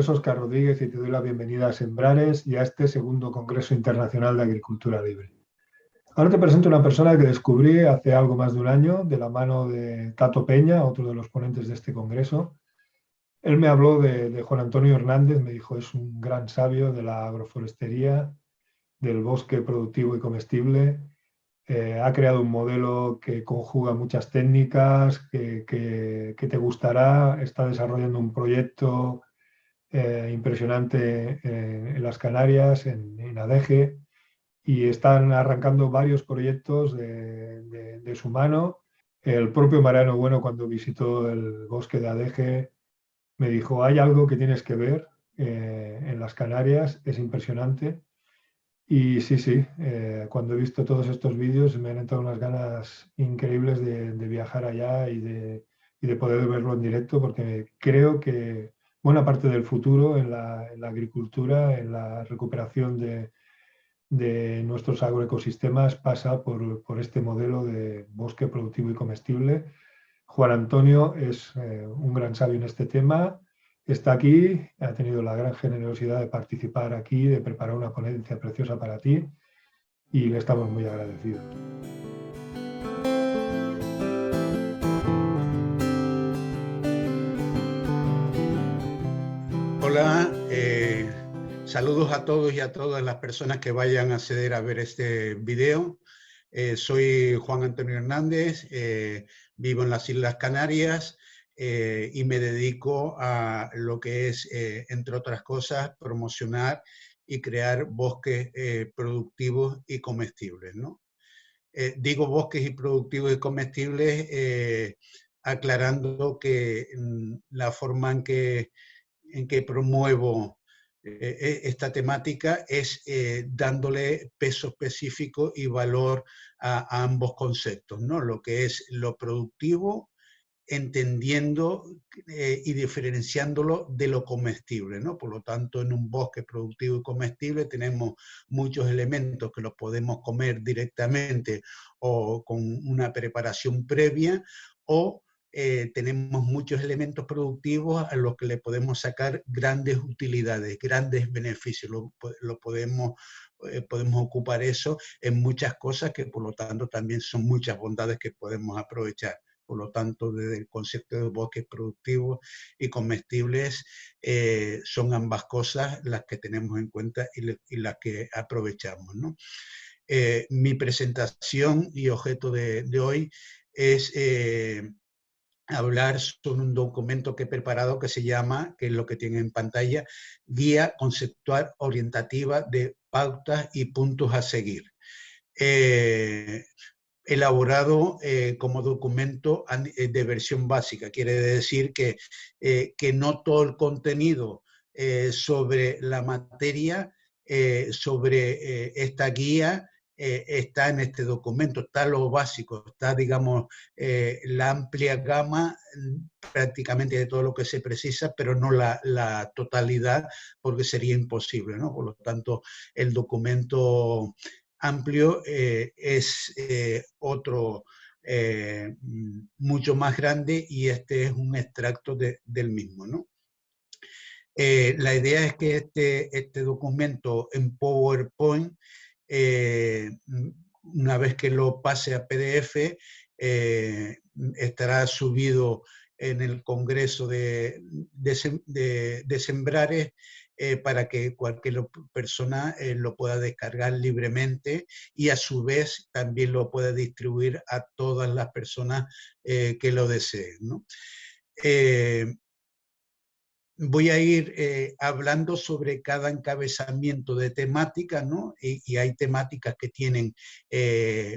es Óscar Rodríguez y te doy la bienvenida a Sembrares y a este segundo Congreso Internacional de Agricultura Libre. Ahora te presento a una persona que descubrí hace algo más de un año de la mano de Tato Peña, otro de los ponentes de este congreso. Él me habló de Juan Antonio Hernández, me dijo es un gran sabio de la agroforestería, del bosque productivo y comestible. Ha creado un modelo que conjuga muchas técnicas, que te gustará. Está desarrollando un proyecto impresionante en las Canarias, en ADEGE, y están arrancando varios proyectos de su mano. El propio Mariano Bueno, cuando visitó el bosque de ADEGE, me dijo, hay algo que tienes que ver en las Canarias, es impresionante. Y sí, sí, cuando he visto todos estos vídeos me han entrado unas ganas increíbles de viajar allá y de poder verlo en directo, porque creo que buena parte del futuro en la agricultura, en la recuperación de nuestros agroecosistemas pasa por este modelo de bosque productivo y comestible. Juan Antonio es un gran sabio en este tema. Está aquí, ha tenido la gran generosidad de participar aquí, de preparar una ponencia preciosa para ti y le estamos muy agradecidos. Hola, saludos a todos y a todas las personas que vayan a acceder a ver este video. Soy Juan Antonio Hernández, vivo en las Islas Canarias y me dedico a lo que es, entre otras cosas, promocionar y crear bosques productivos y comestibles, ¿no? Digo bosques y productivos y comestibles aclarando que la forma en que promuevo esta temática es dándole peso específico y valor a ambos conceptos, ¿no? Lo que es lo productivo, entendiendo y diferenciándolo de lo comestible, ¿no? Por lo tanto, en un bosque productivo y comestible tenemos muchos elementos que los podemos comer directamente o con una preparación previa, o tenemos muchos elementos productivos a los que le podemos sacar grandes utilidades, grandes beneficios. Podemos ocupar eso en muchas cosas que por lo tanto también son muchas bondades que podemos aprovechar. Por lo tanto, desde el concepto de bosques productivos y comestibles, son ambas cosas las que tenemos en cuenta y las que aprovechamos, ¿no? Mi presentación y objeto de hoy es hablar sobre un documento que he preparado que se llama, que es lo que tiene en pantalla, Guía Conceptual Orientativa de Pautas y Puntos a Seguir. Elaborado como documento de versión básica. Quiere decir que no todo el contenido sobre la materia, sobre esta guía, está en este documento. Está lo básico, está, digamos, la amplia gama prácticamente de todo lo que se precisa, pero no la totalidad, porque sería imposible, ¿no? Por lo tanto, el documento amplio es otro mucho más grande, y este es un extracto del mismo, ¿no? La idea es que este documento en PowerPoint, una vez que lo pase a PDF, estará subido en el Congreso de Sembrares, para que cualquier persona lo pueda descargar libremente y a su vez también lo pueda distribuir a todas las personas que lo deseen, ¿no? Voy a ir hablando sobre cada encabezamiento de temática, ¿no? Y hay temáticas que tienen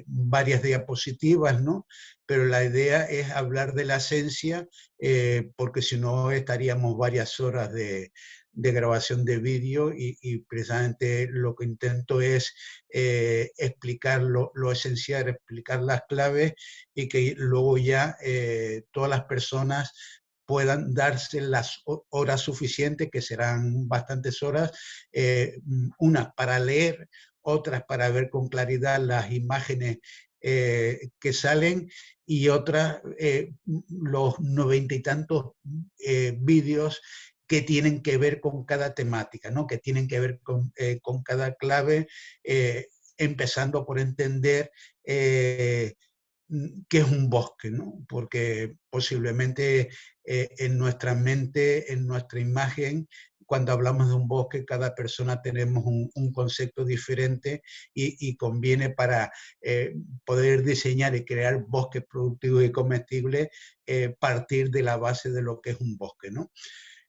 varias diapositivas, ¿no? Pero la idea es hablar de la esencia, porque si no estaríamos varias horas de grabación de vídeo, y precisamente lo que intento es explicar lo esencial, explicar las claves, y que luego ya todas las personas puedan darse las horas suficientes, que serán bastantes horas, unas para leer, otras para ver con claridad las imágenes que salen, y otras los 90 y tantos vídeos que tienen que ver con cada temática, ¿no? Que tienen que ver con cada clave, empezando por entender qué es un bosque, ¿no? Porque posiblemente en nuestra mente, en nuestra imagen, cuando hablamos de un bosque, cada persona tenemos un concepto diferente y conviene para poder diseñar y crear bosques productivos y comestibles, partir de la base de lo que es un bosque, ¿no?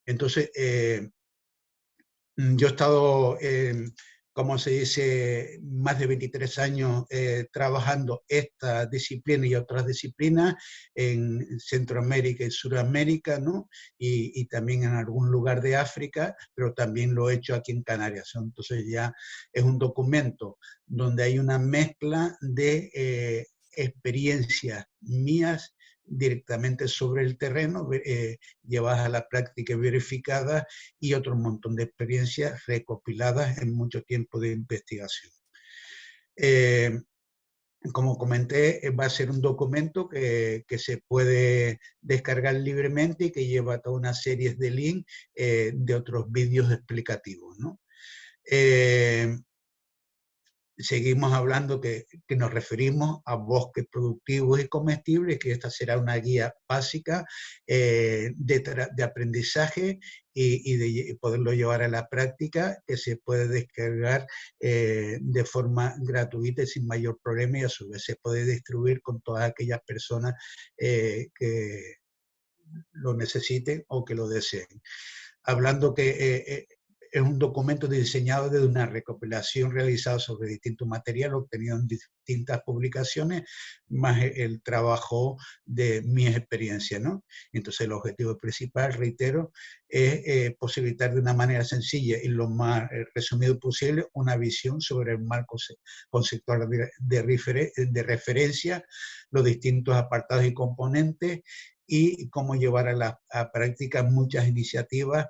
Entonces, yo he estado, como se dice, más de 23 años trabajando esta disciplina y otras disciplinas en Centroamérica y Sudamérica, ¿no? Y también en algún lugar de África, pero también lo he hecho aquí en Canarias. Entonces ya es un documento donde hay una mezcla de experiencias mías directamente sobre el terreno, llevadas a la práctica y verificadas, y otro montón de experiencias recopiladas en mucho tiempo de investigación. Como comenté, va a ser un documento que se puede descargar libremente y que lleva toda una serie de links de otros vídeos explicativos, ¿no? Seguimos hablando que nos referimos a bosques productivos y comestibles, que esta será una guía básica de aprendizaje y de poderlo llevar a la práctica, que se puede descargar de forma gratuita y sin mayor problema, y a su vez se puede distribuir con todas aquellas personas que lo necesiten o que lo deseen. Hablando que es un documento diseñado desde una recopilación realizada sobre distintos materiales obtenidos en distintas publicaciones, más el trabajo de mis experiencias, ¿no? Entonces el objetivo principal, reitero, es posibilitar de una manera sencilla y lo más resumido posible una visión sobre el marco conceptual de referencia, los distintos apartados y componentes, y cómo llevar a la práctica muchas iniciativas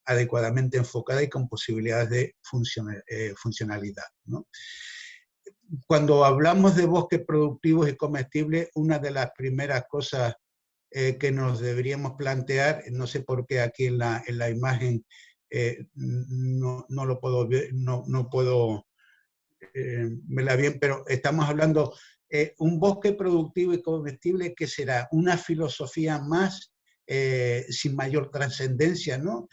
adecuadamente enfocadas y con posibilidades de funcionalidad, ¿no? Cuando hablamos de bosques productivos y comestibles, una de las primeras cosas que nos deberíamos plantear, no sé por qué aquí en la imagen no lo puedo ver, no puedo verla bien, pero estamos hablando un bosque productivo y comestible que será una filosofía más sin mayor trascendencia, ¿no?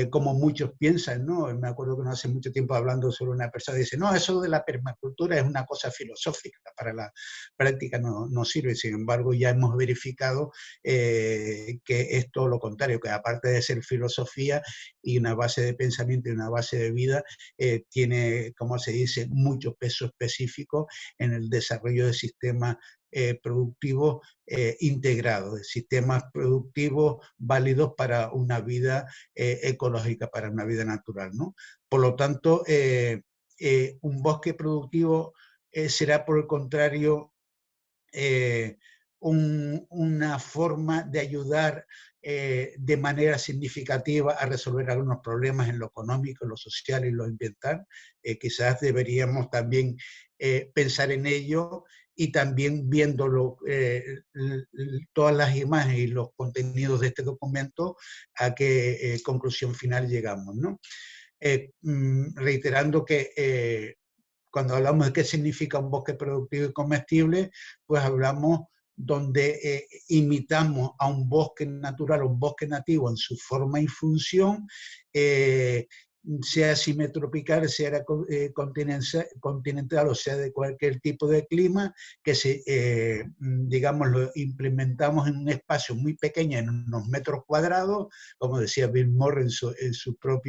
Como muchos piensan, ¿no? Me acuerdo que no hace mucho tiempo hablando sobre una persona, dice, no, eso de la permacultura es una cosa filosófica, para la práctica no sirve. Sin embargo, ya hemos verificado que es todo lo contrario, que aparte de ser filosofía y una base de pensamiento y una base de vida, tiene, como se dice, mucho peso específico en el desarrollo de sistemas productivos integrados, de sistemas productivos válidos para una vida ecológica, para una vida natural, ¿no? Por lo tanto, un bosque productivo será, por el contrario, una forma de ayudar de manera significativa a resolver algunos problemas en lo económico, en lo social y lo ambiental. Quizás deberíamos también pensar en ello, y también viéndolo, todas las imágenes y los contenidos de este documento, a qué conclusión final llegamos, ¿no? Reiterando que cuando hablamos de qué significa un bosque productivo y comestible, pues hablamos donde imitamos a un bosque natural, un bosque nativo en su forma y función, sea semitropical, sea continental o sea de cualquier tipo de clima, que digamos, lo implementamos en un espacio muy pequeño, en unos metros cuadrados, como decía Bill Murray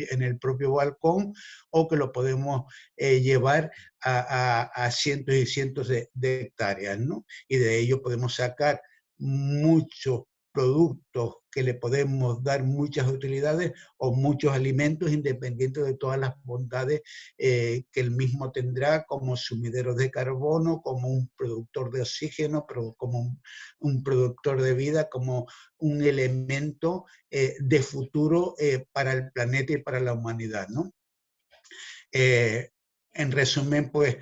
en el propio balcón, o que lo podemos llevar a cientos y cientos de hectáreas, ¿no? Y de ello podemos sacar muchos productos que le podemos dar muchas utilidades o muchos alimentos, independientes de todas las bondades que el mismo tendrá como sumidero de carbono, como un productor de oxígeno, pero como un productor de vida, como un elemento de futuro para el planeta y para la humanidad, ¿no? En resumen, pues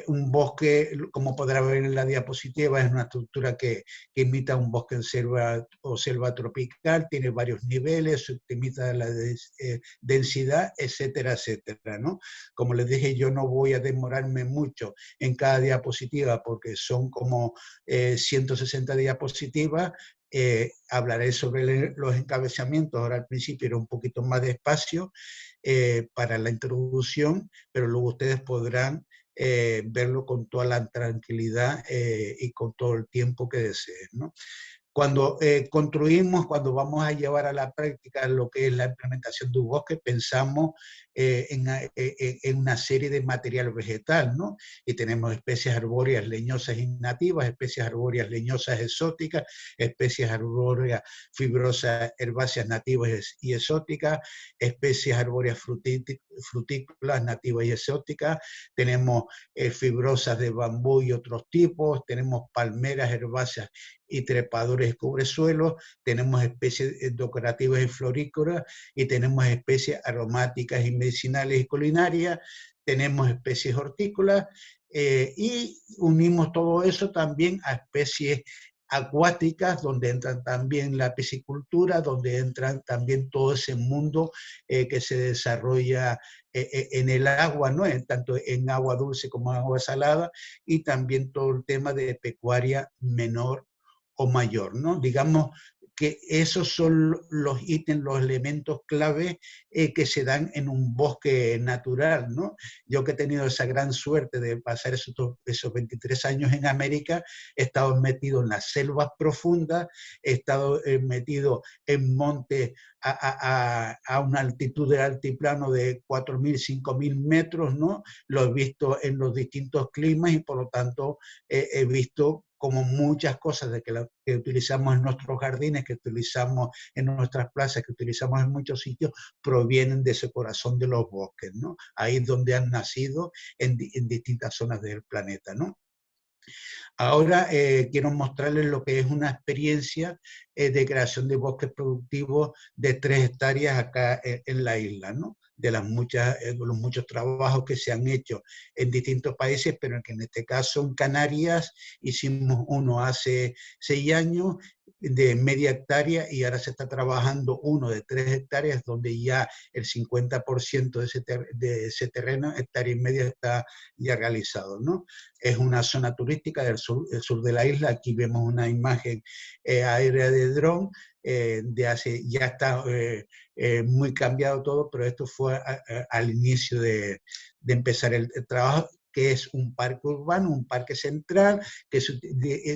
un bosque, como podrá ver en la diapositiva, es una estructura que imita un bosque en selva o selva tropical, tiene varios niveles, optimiza la densidad, etcétera, etcétera, ¿no? Como les dije, yo no voy a demorarme mucho en cada diapositiva porque son como 160 diapositivas. Hablaré sobre los encabezamientos, ahora al principio era un poquito más despacio para la introducción, pero luego ustedes podrán verlo con toda la tranquilidad y con todo el tiempo que deseen, ¿no? Cuando construimos, cuando vamos a llevar a la práctica lo que es la implementación de un bosque, pensamos en una serie de material vegetal, ¿no? Y tenemos especies arbóreas leñosas y nativas, especies arbóreas leñosas exóticas, especies arbóreas fibrosas herbáceas nativas y exóticas, especies arbóreas frutícolas nativas y exóticas, tenemos fibrosas de bambú y otros tipos, tenemos palmeras herbáceas y trepadores y cubresuelos, tenemos especies decorativas y florícolas y tenemos especies aromáticas y medicinales y culinarias, tenemos especies hortícolas y unimos todo eso también a especies acuáticas, donde entran también la piscicultura, donde entran también todo ese mundo que se desarrolla en el agua, ¿no? Tanto en agua dulce como en agua salada, y también todo el tema de pecuaria menor o mayor, ¿no? Digamos que esos son los ítems, los elementos clave que se dan en un bosque natural, ¿no? Yo que he tenido esa gran suerte de pasar esos 23 años en América, he estado metido en las selvas profundas, he estado metido en montes a una altitud del altiplano de 4.000, 5.000 metros, ¿no? Lo he visto en los distintos climas y por lo tanto he visto como muchas cosas que utilizamos en nuestros jardines, que utilizamos en nuestras plazas, que utilizamos en muchos sitios, provienen de ese corazón de los bosques, ¿no? Ahí es donde han nacido en distintas zonas del planeta, ¿no? Ahora quiero mostrarles lo que es una experiencia de creación de bosques productivos de 3 hectáreas acá en la isla, ¿no? De los muchos trabajos que se han hecho en distintos países, pero que en este caso en Canarias hicimos uno hace 6 años de media hectárea y ahora se está trabajando uno de 3 hectáreas donde ya el 50% de ese terreno, hectárea y media, está ya realizado, ¿no? Es una zona turística del sur de la isla. Aquí vemos una imagen aérea de dron ya está muy cambiado todo, pero esto fue al inicio de empezar el trabajo, que es un parque urbano, un parque central, que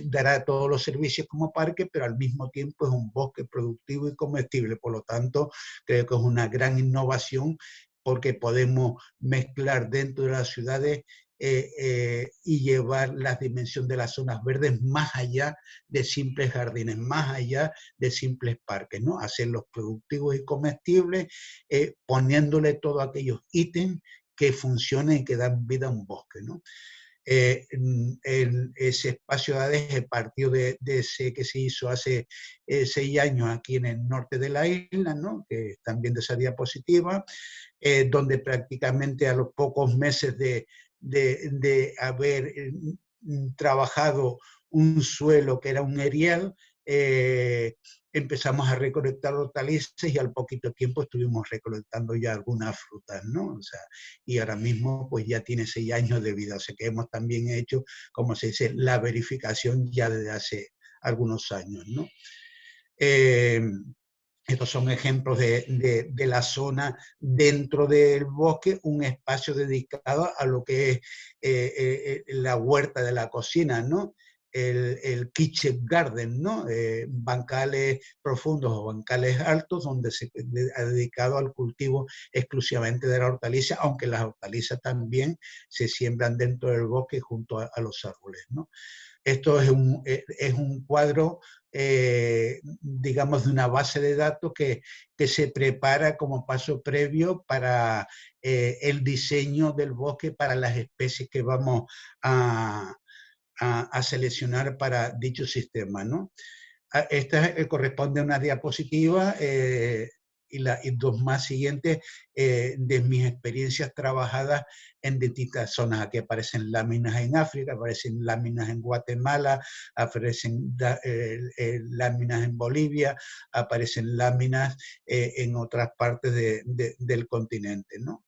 dará todos los servicios como parque, pero al mismo tiempo es un bosque productivo y comestible. Por lo tanto, creo que es una gran innovación porque podemos mezclar dentro de las ciudades y llevar la dimensión de las zonas verdes más allá de simples jardines, más allá de simples parques, ¿no? Hacerlos productivos y comestibles, poniéndole todos aquellos ítems que funcionen y que dan vida a un bosque, ¿no? Ese espacio de ADG partió de ese que se hizo hace 6 años aquí en el norte de la isla, ¿no? Que están viendo esa diapositiva, donde prácticamente a los pocos meses de haber trabajado un suelo que era un erial, empezamos a recolectar hortalizas y al poquito tiempo estuvimos recolectando ya algunas frutas, ¿no? O sea, y ahora mismo pues ya tiene 6 años de vida, o sea que hemos también hecho, como se dice, la verificación ya desde hace algunos años, ¿no? Estos son ejemplos de la zona dentro del bosque, un espacio dedicado a lo que es la huerta de la cocina, ¿no? El kitchen garden, ¿no? Bancales profundos o bancales altos donde se ha dedicado al cultivo exclusivamente de la hortaliza, aunque las hortalizas también se siembran dentro del bosque junto a los árboles, ¿no? Esto es un cuadro, digamos, de una base de datos que se prepara como paso previo para el diseño del bosque para las especies que vamos a seleccionar para dicho sistema, ¿no? Esta corresponde a una diapositiva y dos más siguientes de mis experiencias trabajadas en distintas zonas. Aquí aparecen láminas en África, aparecen láminas en Guatemala, aparecen láminas en Bolivia, aparecen láminas en otras partes del continente, ¿no?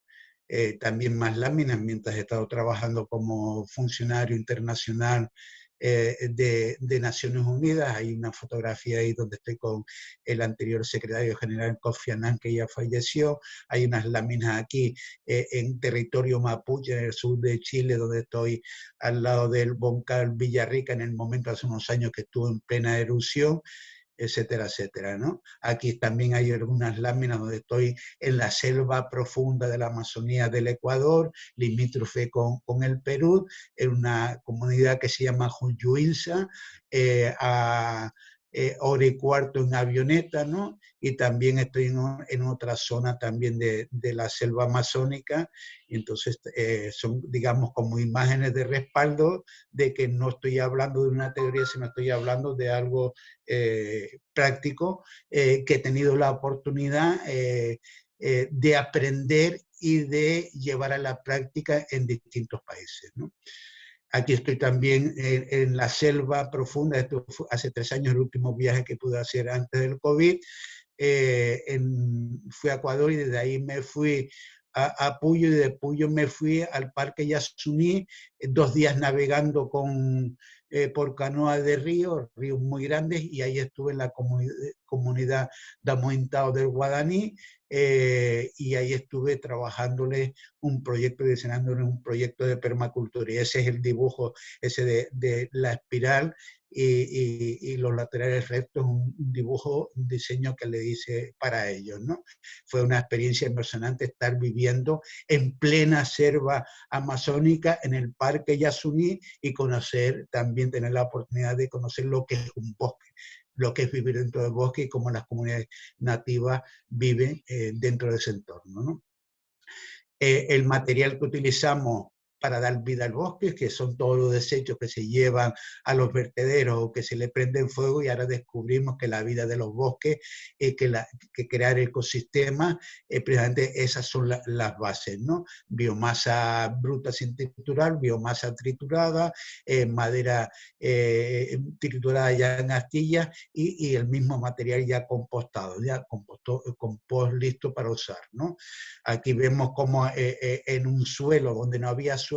También más láminas mientras he estado trabajando como funcionario internacional de Naciones Unidas. Hay una fotografía ahí donde estoy con el anterior secretario general Kofi Annan, que ya falleció. Hay unas láminas aquí en territorio mapuche, en el sur de Chile, donde estoy al lado del volcán Villarrica, en el momento hace unos años que estuvo en plena erupción, etcétera, etcétera, ¿no? Aquí también hay algunas láminas donde estoy en la selva profunda de la Amazonía del Ecuador, limítrofe con el Perú, en una comunidad que se llama Juyuilsa, a hora y cuarto en avioneta, ¿no? Y también estoy en otra zona también de la selva amazónica, y entonces son, digamos, como imágenes de respaldo de que no estoy hablando de una teoría, sino estoy hablando de algo práctico que he tenido la oportunidad de aprender y de llevar a la práctica en distintos países, ¿no? Aquí estoy también en la selva profunda. Esto fue hace 3 años, el último viaje que pude hacer antes del COVID. Fui a Ecuador y desde ahí me fui a Puyo, y de Puyo me fui al Parque Yasuní, 2 días navegando por canoa de ríos muy grandes, y ahí estuve en la comunidad de Amointao del Guadaní, y ahí estuve trabajándole un proyecto, diseñándole un proyecto de permacultura, y ese es el dibujo ese de la espiral y los laterales rectos, un dibujo, un diseño que le hice para ellos, ¿no? Fue una experiencia impresionante estar viviendo en plena selva amazónica, en el Parque Yasuní, y conocer, también tener la oportunidad de conocer lo que es un bosque, lo que es vivir dentro del bosque y cómo las comunidades nativas viven dentro de ese entorno, ¿no? El material que utilizamos para dar vida al bosque, que son todos los desechos que se llevan a los vertederos o que se le prenden fuego, y ahora descubrimos que la vida de los bosques, que crear ecosistemas, precisamente esas son las bases, ¿no? Biomasa bruta sin triturar, biomasa triturada, madera triturada ya en astillas, y el mismo material ya compostado, ya compost listo para usar, ¿no? Aquí vemos como en un suelo donde no había suelo,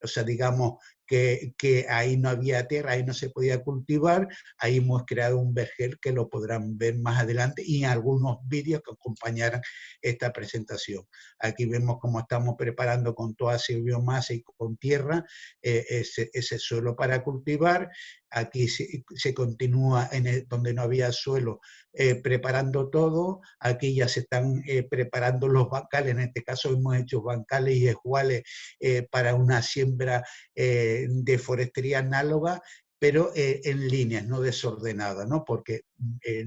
o sea, digamos que ahí no había tierra, ahí no se podía cultivar, ahí hemos creado un vergel que lo podrán ver más adelante y en algunos vídeos que acompañarán esta presentación. Aquí vemos cómo estamos preparando con toda esa biomasa y con tierra ese suelo para cultivar. Aquí se continúa donde no había suelo, preparando todo. Aquí ya se están preparando los bancales, en este caso hemos hecho bancales y esguales para una siembra de forestería análoga, pero en líneas, no desordenadas, ¿no? Porque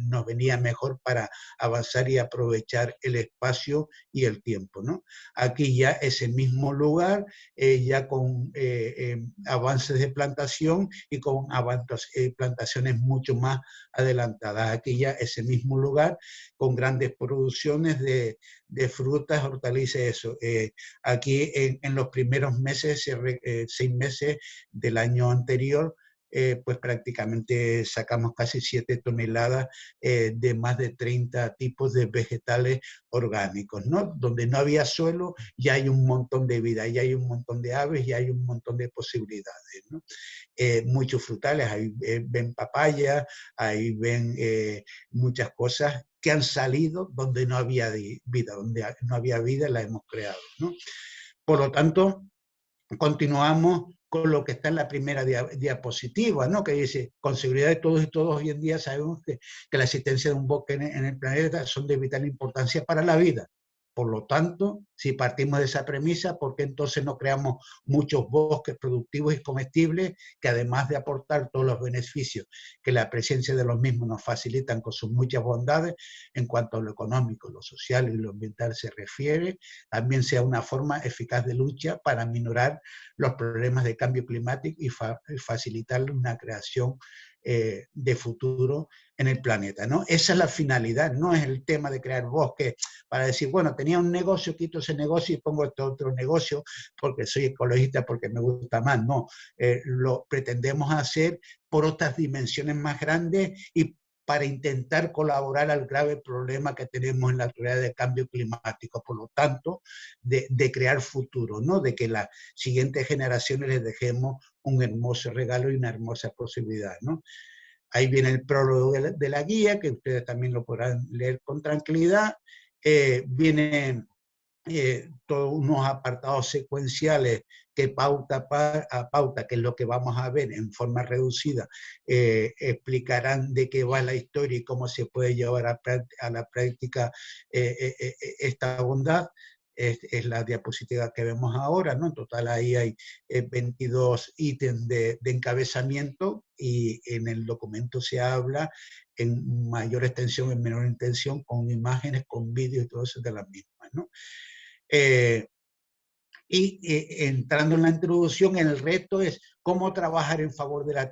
nos venía mejor para avanzar y aprovechar el espacio y el tiempo, ¿no? Aquí ya ese mismo lugar, ya con avances de plantación y con plantaciones mucho más adelantadas. Aquí ya ese mismo lugar con grandes producciones de frutas, hortalizas, eso. Aquí en los primeros meses, 6 meses del año anterior, pues prácticamente sacamos casi 7 toneladas de más de 30 tipos de vegetales orgánicos, ¿no? Donde no había suelo, ya hay un montón de vida, ya hay un montón de aves, ya hay un montón de posibilidades, ¿no? Muchos frutales, ahí ven papaya, ahí ven muchas cosas que han salido donde no había vida, donde no había vida la hemos creado, ¿no? Por lo tanto, continuamos con lo que está en la primera diapositiva, ¿no? Que dice, con seguridad de todos y todos hoy en día sabemos que la existencia de un bosque en el planeta son de vital importancia para la vida. Por lo tanto, si partimos de esa premisa, ¿por qué entonces no creamos muchos bosques productivos y comestibles que, además de aportar todos los beneficios que la presencia de los mismos nos facilitan con sus muchas bondades, en cuanto a lo económico, lo social y lo ambiental se refiere, también sea una forma eficaz de lucha para minorar los problemas de cambio climático y facilitar una creación de futuro en el planeta, ¿no? Esa es la finalidad, no es el tema de crear bosques para decir, bueno, tenía un negocio, quito ese negocio y pongo este otro negocio porque soy ecologista, porque me gusta más, no. Lo pretendemos hacer por otras dimensiones más grandes y para intentar colaborar al grave problema que tenemos en la actualidad de cambio climático, por lo tanto, de crear futuro, ¿no? De que las siguientes generaciones les dejemos un hermoso regalo y una hermosa posibilidad, ¿no? Ahí viene el prólogo de la guía, que ustedes también lo podrán leer con tranquilidad. Viene todos unos apartados secuenciales que pauta a pauta, que es lo que vamos a ver en forma reducida, explicarán de qué va la historia y cómo se puede llevar a la práctica esta bondad. Es la diapositiva que vemos ahora, ¿no? En total ahí hay 22 ítems de encabezamiento y en el documento se habla en mayor extensión, en menor extensión, con imágenes, con vídeos y todo eso de las mismas, ¿no? Entrando en la introducción, el reto es cómo trabajar en favor de la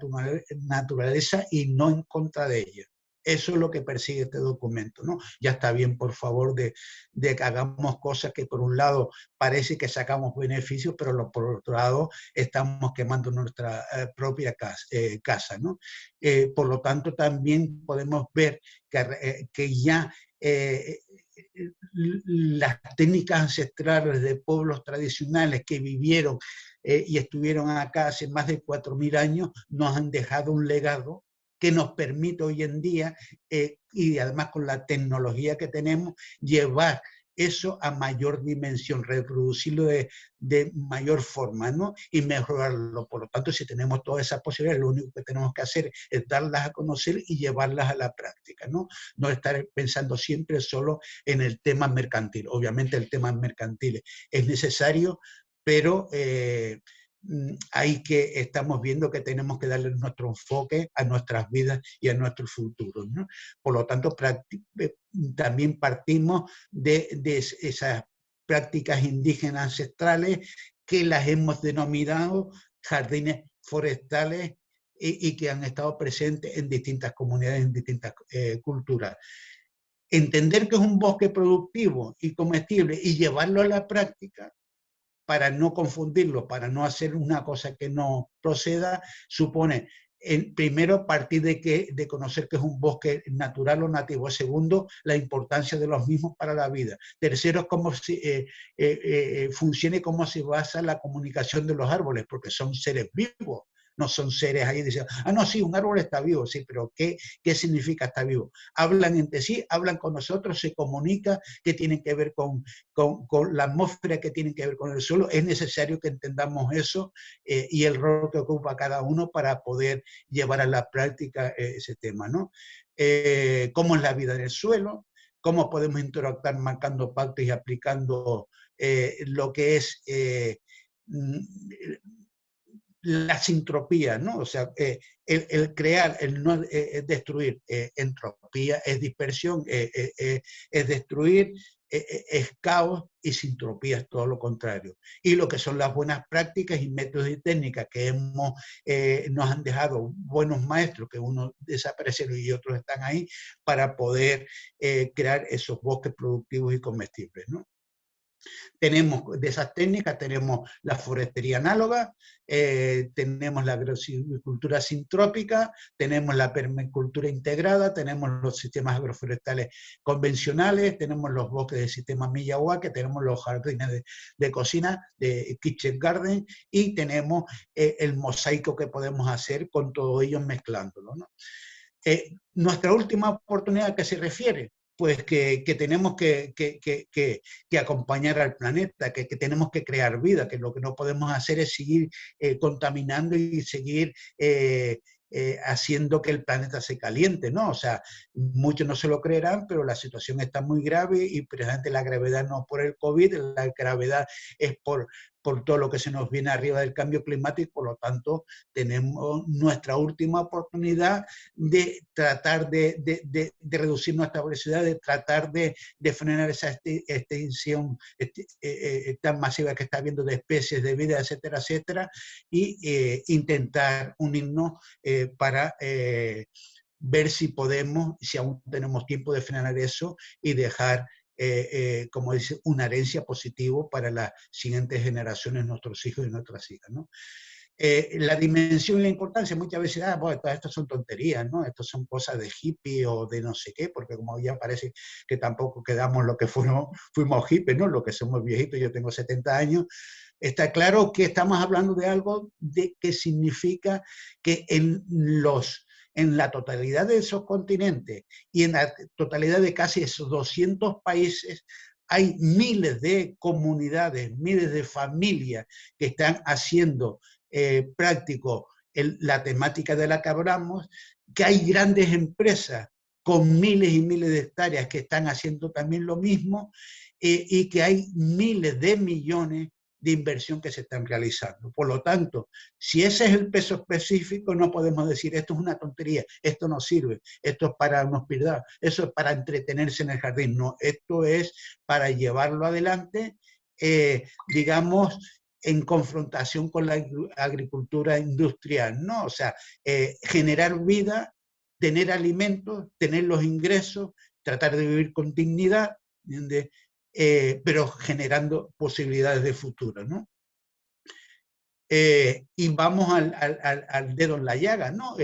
naturaleza y no en contra de ella. Eso es lo que persigue este documento, ¿no? Ya está bien, por favor, de que hagamos cosas que por un lado parece que sacamos beneficios, pero por otro lado estamos quemando nuestra propia casa, ¿no? Por lo tanto, también podemos ver que ya las técnicas ancestrales de pueblos tradicionales que vivieron y estuvieron acá hace más de 4.000 años nos han dejado un legado que nos permite hoy en día, y además con la tecnología que tenemos, llevar eso a mayor dimensión, reproducirlo de mayor forma, ¿no? Y mejorarlo. Por lo tanto, si tenemos todas esas posibilidades, lo único que tenemos que hacer es darlas a conocer y llevarlas a la práctica, ¿no? No estar pensando siempre solo en el tema mercantil. Obviamente el tema mercantil es necesario, pero estamos viendo que tenemos que darle nuestro enfoque a nuestras vidas y a nuestro futuro, ¿no? Por lo tanto, también partimos de esas prácticas indígenas ancestrales que las hemos denominado jardines forestales y que han estado presentes en distintas comunidades, en distintas culturas. Entender que es un bosque productivo y comestible y llevarlo a la práctica para no confundirlo, para no hacer una cosa que no proceda, supone, primero, partir de conocer que es un bosque natural o nativo. Segundo, la importancia de los mismos para la vida. Tercero, cómo funciona y cómo se basa la comunicación de los árboles, porque son seres vivos. No son seres ahí diciendo, no, sí, un árbol está vivo, sí, pero ¿qué significa estar vivo? Hablan entre sí, hablan con nosotros, se comunican, que tienen que ver con la atmósfera, que tienen que ver con el suelo. Es necesario que entendamos eso y el rol que ocupa cada uno para poder llevar a la práctica ese tema, ¿no? ¿Cómo es la vida del suelo? ¿Cómo podemos interactuar marcando pautas y aplicando lo que es la sintropía, ¿no? O sea, el crear, el no destruir, entropía es dispersión, es destruir, es caos, y sintropía es todo lo contrario. Y lo que son las buenas prácticas y métodos y técnicas que nos han dejado buenos maestros, que unos desaparecieron y otros están ahí, para poder crear esos bosques productivos y comestibles, ¿no? Tenemos de esas técnicas, tenemos la forestería análoga, tenemos la agrosilvicultura sintrópica, tenemos la permacultura integrada, tenemos los sistemas agroforestales convencionales, tenemos los bosques del sistema Miyawaki, tenemos los jardines de cocina, de kitchen garden, y tenemos el mosaico que podemos hacer con todo ello mezclándolo, ¿no? Nuestra última oportunidad, ¿a qué se refiere? Pues que tenemos que acompañar al planeta, que tenemos que crear vida, que lo que no podemos hacer es seguir contaminando y seguir haciendo que el planeta se caliente, ¿no? O sea, muchos no se lo creerán, pero la situación está muy grave, y precisamente la gravedad no por el COVID, la gravedad es por por todo lo que se nos viene arriba del cambio climático. Por lo tanto, tenemos nuestra última oportunidad de tratar de reducir nuestra velocidad, de tratar de frenar esa extinción tan masiva que está habiendo de especies, de vida, etcétera, etcétera, y intentar unirnos para ver si podemos, si aún tenemos tiempo de frenar eso y dejar, como dice, una herencia positiva para las siguientes generaciones, nuestros hijos y nuestras hijas, ¿no? La dimensión y la importancia, muchas veces, bueno, estas son tonterías, ¿no? Estas son cosas de hippie o de no sé qué, porque como ya parece que tampoco quedamos lo que fuimos hippies, ¿no? Lo que somos viejitos, yo tengo 70 años. Está claro que estamos hablando de algo que significa que en la totalidad de esos continentes y en la totalidad de casi esos 200 países hay miles de comunidades, miles de familias que están haciendo práctico la temática de la que hablamos, que hay grandes empresas con miles y miles de hectáreas que están haciendo también lo mismo, y que hay miles de millones de inversión que se están realizando. Por lo tanto, si ese es el peso específico, no podemos decir esto es una tontería, esto no sirve, esto es para unos pirdados, eso es para entretenerse en el jardín. No, esto es para llevarlo adelante, digamos, en confrontación con la agricultura industrial, ¿no? O sea, generar vida, tener alimentos, tener los ingresos, tratar de vivir con dignidad, ¿entiendes? Pero generando posibilidades de futuro, ¿no? Y vamos al dedo en la llaga, ¿no?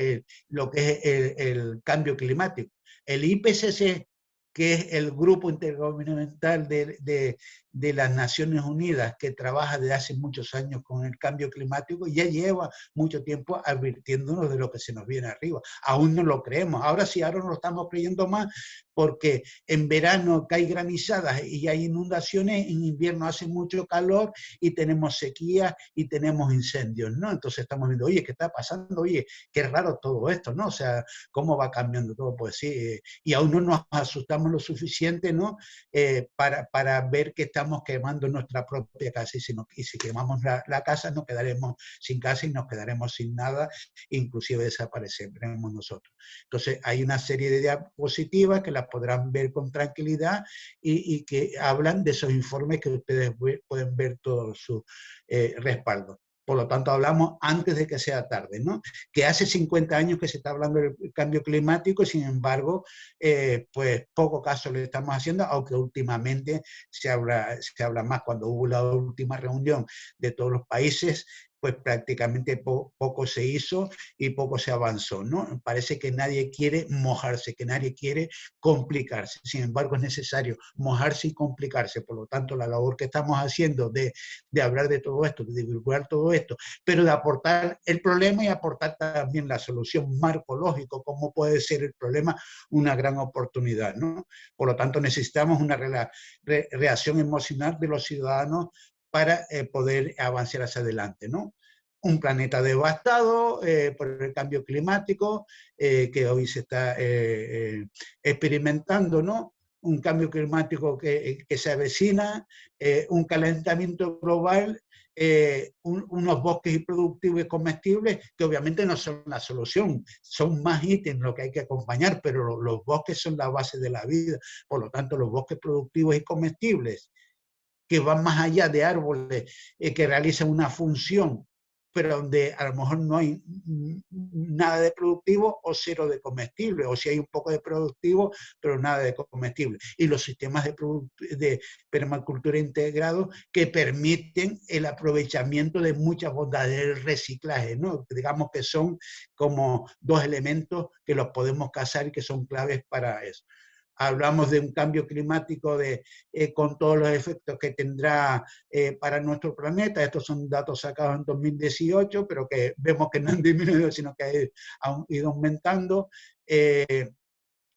Lo que es el cambio climático. El IPCC, que es el grupo intergubernamental de las Naciones Unidas que trabaja desde hace muchos años con el cambio climático, ya lleva mucho tiempo advirtiéndonos de lo que se nos viene arriba. Aún no lo creemos. Ahora sí, ahora no lo estamos creyendo más, porque en verano cae granizadas y hay inundaciones, en invierno hace mucho calor y tenemos sequía y tenemos incendios, ¿no? Entonces estamos viendo, oye, ¿qué está pasando? Oye, qué raro todo esto, ¿no? O sea, ¿cómo va cambiando todo? Pues sí, y aún no nos asustamos lo suficiente, ¿no? Para ver que estamos quemando nuestra propia casa, y si quemamos la casa nos quedaremos sin casa y nos quedaremos sin nada, inclusive desapareceremos nosotros. Entonces hay una serie de diapositivas que las podrán ver con tranquilidad y que hablan de esos informes que ustedes pueden ver todo su respaldo. Por lo tanto, hablamos antes de que sea tarde, ¿no? Que hace 50 años que se está hablando del cambio climático y, sin embargo, pues poco caso le estamos haciendo, aunque últimamente se habla más. Cuando hubo la última reunión de todos los países, pues prácticamente poco se hizo y poco se avanzó, ¿no? Parece que nadie quiere mojarse, que nadie quiere complicarse. Sin embargo, es necesario mojarse y complicarse. Por lo tanto, la labor que estamos haciendo de hablar de todo esto, de divulgar todo esto, pero de aportar el problema y aportar también la solución, marco lógico, cómo puede ser el problema una gran oportunidad, ¿no? Por lo tanto, necesitamos una reacción emocional de los ciudadanos para poder avanzar hacia adelante, ¿no? Un planeta devastado por el cambio climático que hoy se está experimentando, ¿no? Un cambio climático que se avecina, un calentamiento global, unos bosques improductivos y comestibles que obviamente no son la solución, son más ítems lo que hay que acompañar, pero los bosques son la base de la vida. Por lo tanto, los bosques productivos y comestibles que van más allá de árboles que realizan una función, pero donde a lo mejor no hay nada de productivo o cero de comestible, o si hay un poco de productivo, pero nada de comestible. Y los sistemas de permacultura integrados que permiten el aprovechamiento de muchas bondades del reciclaje, ¿no? Digamos que son como dos elementos que los podemos casar y que son claves para eso. Hablamos de un cambio climático con todos los efectos que tendrá para nuestro planeta. Estos son datos sacados en 2018, pero que vemos que no han disminuido, sino que han ido aumentando.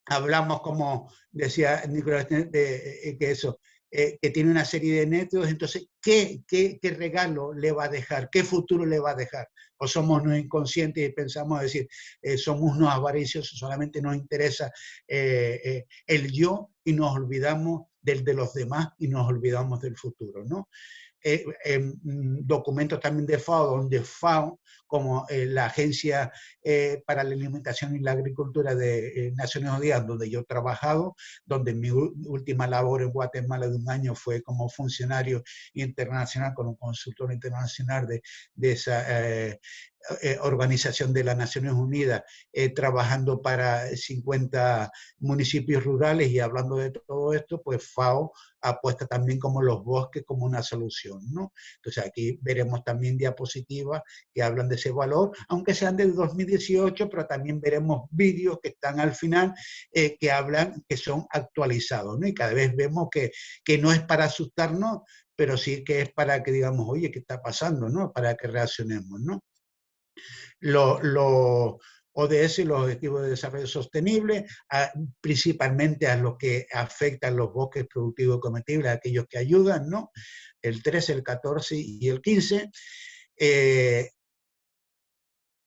Hablamos, como decía Nicolás, que eso, que tiene una serie de netos. Entonces, ¿qué regalo le va a dejar? ¿Qué futuro le va a dejar? o somos unos inconscientes y pensamos decir, somos unos avariciosos, solamente nos interesa el yo y nos olvidamos del de los demás y nos olvidamos del futuro, ¿no? Documentos también de FAO, donde FAO, como la Agencia para la Alimentación y la Agricultura de Naciones Unidas, donde yo he trabajado, donde mi última labor en Guatemala de un año fue como funcionario internacional, como consultor internacional de esa Organización de las Naciones Unidas, trabajando para 50 municipios rurales y hablando de todo esto, pues FAO apuesta también como los bosques como una solución, ¿no? Entonces aquí veremos también diapositivas que hablan de ese valor, aunque sean del 2018, pero también veremos vídeos que están al final que hablan, que son actualizados, ¿no? Y cada vez vemos que no es para asustarnos, pero sí que es para que digamos, oye, ¿qué está pasando? ¿No? Para que reaccionemos, ¿no? Los ODS, los Objetivos de Desarrollo Sostenible, principalmente a los que afectan los bosques productivos y comestibles, aquellos que ayudan, ¿no? El 13, el 14 y el 15.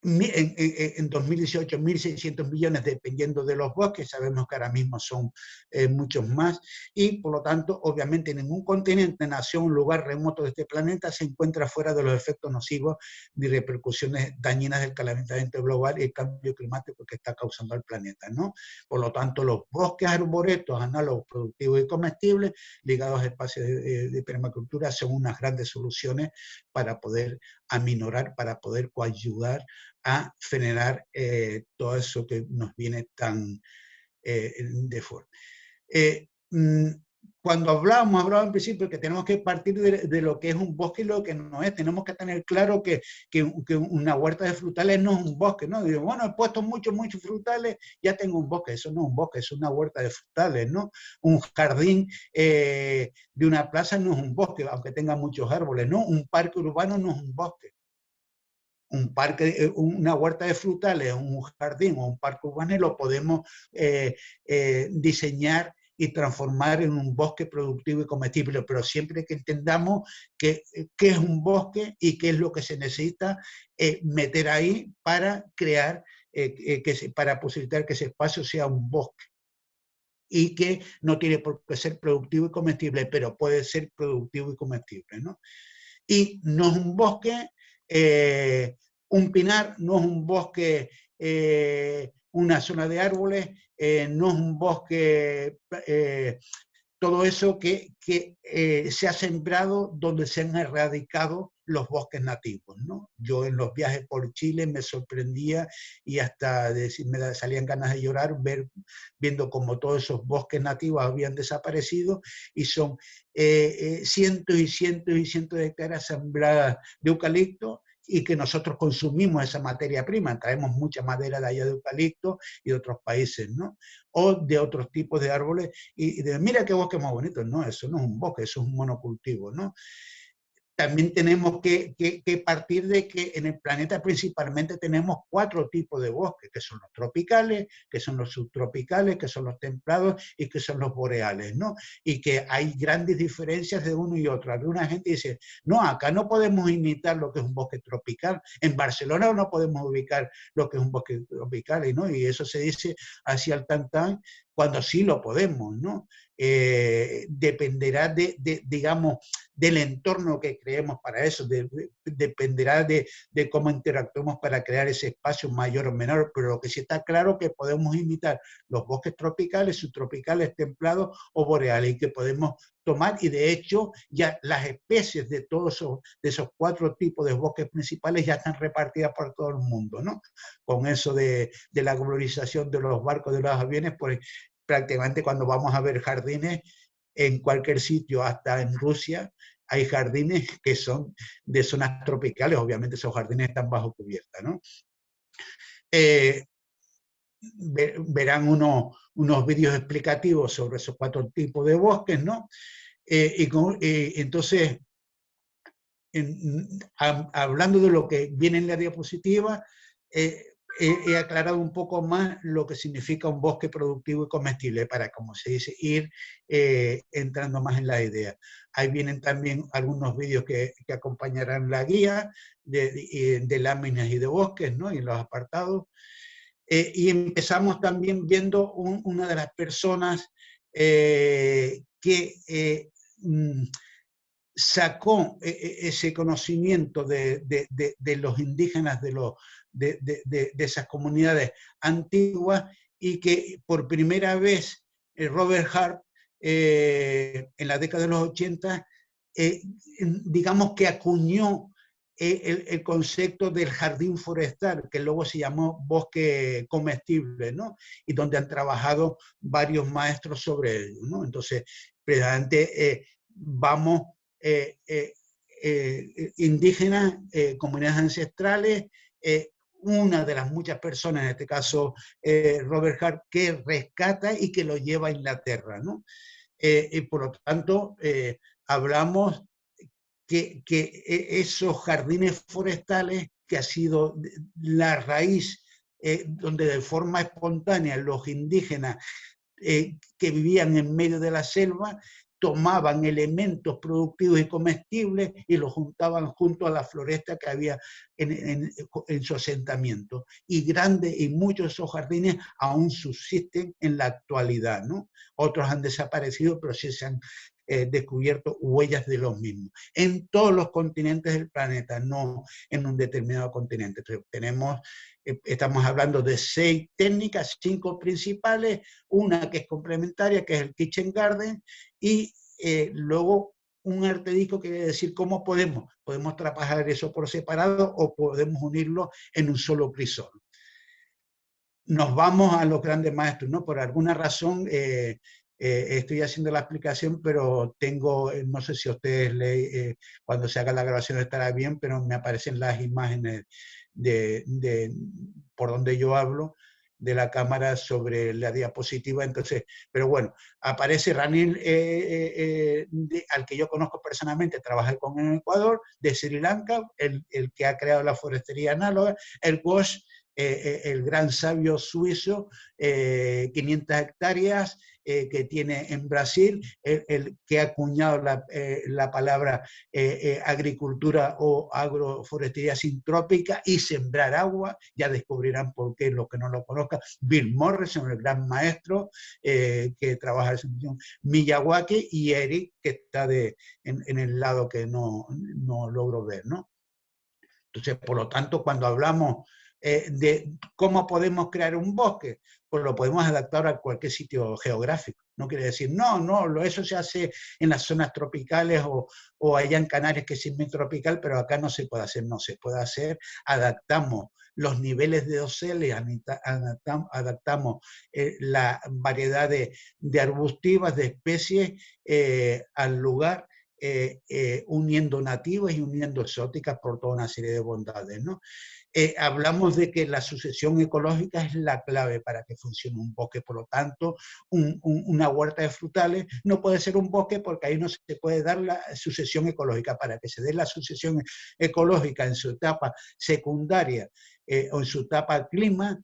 En 2018, 1.600 millones dependiendo de los bosques, sabemos que ahora mismo son muchos más, y por lo tanto, obviamente, ningún continente, nación, lugar remoto de este planeta se encuentra fuera de los efectos nocivos ni repercusiones dañinas del calentamiento global y el cambio climático que está causando al planeta, ¿no? Por lo tanto, los bosques arborestos, análogos, productivos y comestibles, ligados a espacios de permacultura, son unas grandes soluciones para poder aminorar, para poder coayudar a frenar todo eso que nos viene tan de fuera. Cuando hablaba en principio que tenemos que partir de lo que es un bosque y lo que no es, tenemos que tener claro que una huerta de frutales no es un bosque, ¿no? Digo, bueno, he puesto muchos frutales, ya tengo un bosque. Eso no es un bosque, es una huerta de frutales, ¿no? Un jardín de una plaza no es un bosque, aunque tenga muchos árboles, ¿no? Un parque urbano no es un bosque. Un parque, una huerta de frutales, un jardín o un parque urbano lo podemos diseñar y transformar en un bosque productivo y comestible, pero siempre que entendamos qué es un bosque y qué es lo que se necesita meter ahí para crear, para posibilitar que ese espacio sea un bosque. Y que no tiene por qué ser productivo y comestible, pero puede ser productivo y comestible, ¿no? Y no es un bosque, un pinar, no es un bosque, una zona de árboles, no es un bosque, todo eso que se ha sembrado donde se han erradicado los bosques nativos, ¿no? Yo en los viajes por Chile me sorprendía y hasta me salían ganas de llorar viendo cómo todos esos bosques nativos habían desaparecido y son cientos y cientos y cientos de hectáreas sembradas de eucalipto y que nosotros consumimos esa materia prima, traemos mucha madera de allá de eucalipto y de otros países, ¿no? O de otros tipos de árboles y mira qué bosque más bonito. No, eso no es un bosque, eso es un monocultivo, ¿no? También tenemos que partir de que en el planeta principalmente tenemos 4 tipos de bosques, que son los tropicales, que son los subtropicales, que son los templados y que son los boreales, ¿no? Y que hay grandes diferencias de uno y otro. Alguna gente dice, no, acá no podemos imitar lo que es un bosque tropical, en Barcelona no podemos ubicar lo que es un bosque tropical, ¿no? Y eso se dice hacia el tantán, cuando sí lo podemos, ¿no? Dependerá digamos, del entorno que creemos para eso, dependerá de cómo interactuemos para crear ese espacio mayor o menor, pero lo que sí está claro es que podemos imitar los bosques tropicales, subtropicales, templados o boreales, y que podemos tomar, y de hecho ya las especies de todos esos 4 tipos de bosques principales ya están repartidas por todo el mundo, ¿no? Con eso de la globalización de los barcos, de los aviones, pues prácticamente cuando vamos a ver jardines en cualquier sitio, hasta en Rusia, hay jardines que son de zonas tropicales, obviamente esos jardines están bajo cubierta, ¿no? Verán unos vídeos explicativos sobre esos 4 tipos de bosques, ¿no? Entonces, hablando de lo que viene en la diapositiva, he aclarado un poco más lo que significa un bosque productivo y comestible para, como se dice, ir entrando más en la idea. Ahí vienen también algunos vídeos que acompañarán la guía de láminas y de bosques, ¿no? Y los apartados. Y empezamos también viendo una de las personas que sacó ese conocimiento de los indígenas de esas comunidades antiguas y que por primera vez Robert Hart en la década de los 80 digamos que acuñó el concepto del jardín forestal, que luego se llamó bosque comestible, ¿no? Y donde han trabajado varios maestros sobre ello, ¿no? Entonces, precisamente vamos indígenas, comunidades ancestrales, una de las muchas personas, en este caso Robert Hart, que rescata y que lo lleva a Inglaterra, ¿no? Y por lo tanto, hablamos que esos jardines forestales, que ha sido la raíz donde de forma espontánea los indígenas que vivían en medio de la selva tomaban elementos productivos y comestibles y los juntaban junto a la floresta que había en su asentamiento. Y grandes y muchos de esos jardines aún subsisten en la actualidad, ¿no? Otros han desaparecido, pero sí se han descubierto huellas de los mismos. En todos los continentes del planeta, no en un determinado continente. Entonces, estamos hablando de 6 técnicas, 5 principales, una que es complementaria, que es el Kitchen Garden, y luego un arte disco, que quiere decir cómo podemos trabajar eso por separado o podemos unirlo en un solo crisol. Nos vamos a los grandes maestros, ¿no? Por alguna razón estoy haciendo la explicación, pero tengo, no sé si a ustedes cuando se haga la grabación estará bien, pero me aparecen las imágenes por donde yo hablo, de la cámara sobre la diapositiva. Entonces, pero bueno, aparece Ranil, al que yo conozco personalmente, trabajé con él en Ecuador, de Sri Lanka, el que ha creado la forestería análoga, el Ghosh, el gran sabio suizo, 500 hectáreas, que tiene en Brasil, el que ha acuñado la palabra agricultura o agroforestería sintrópica y sembrar agua. Ya descubrirán por qué los que no lo conozcan. Bill Morrison, el gran maestro que trabaja en Miyawaki, y Eric, que está en el lado que no logro ver, ¿no? Entonces, por lo tanto, cuando hablamos de cómo podemos crear un bosque, pues lo podemos adaptar a cualquier sitio geográfico. No quiere decir, no, eso se hace en las zonas tropicales o allá en Canarias, que es tropical, pero acá no se puede hacer, no se puede hacer. Adaptamos los niveles de doseles, adaptamos la variedad de arbustivas, de especies al lugar, uniendo nativas y uniendo exóticas por toda una serie de bondades, ¿no? Hablamos de que la sucesión ecológica es la clave para que funcione un bosque. Por lo tanto, una huerta de frutales no puede ser un bosque, porque ahí no se puede dar la sucesión ecológica. Para que se dé la sucesión ecológica en su etapa secundaria o en su etapa clima,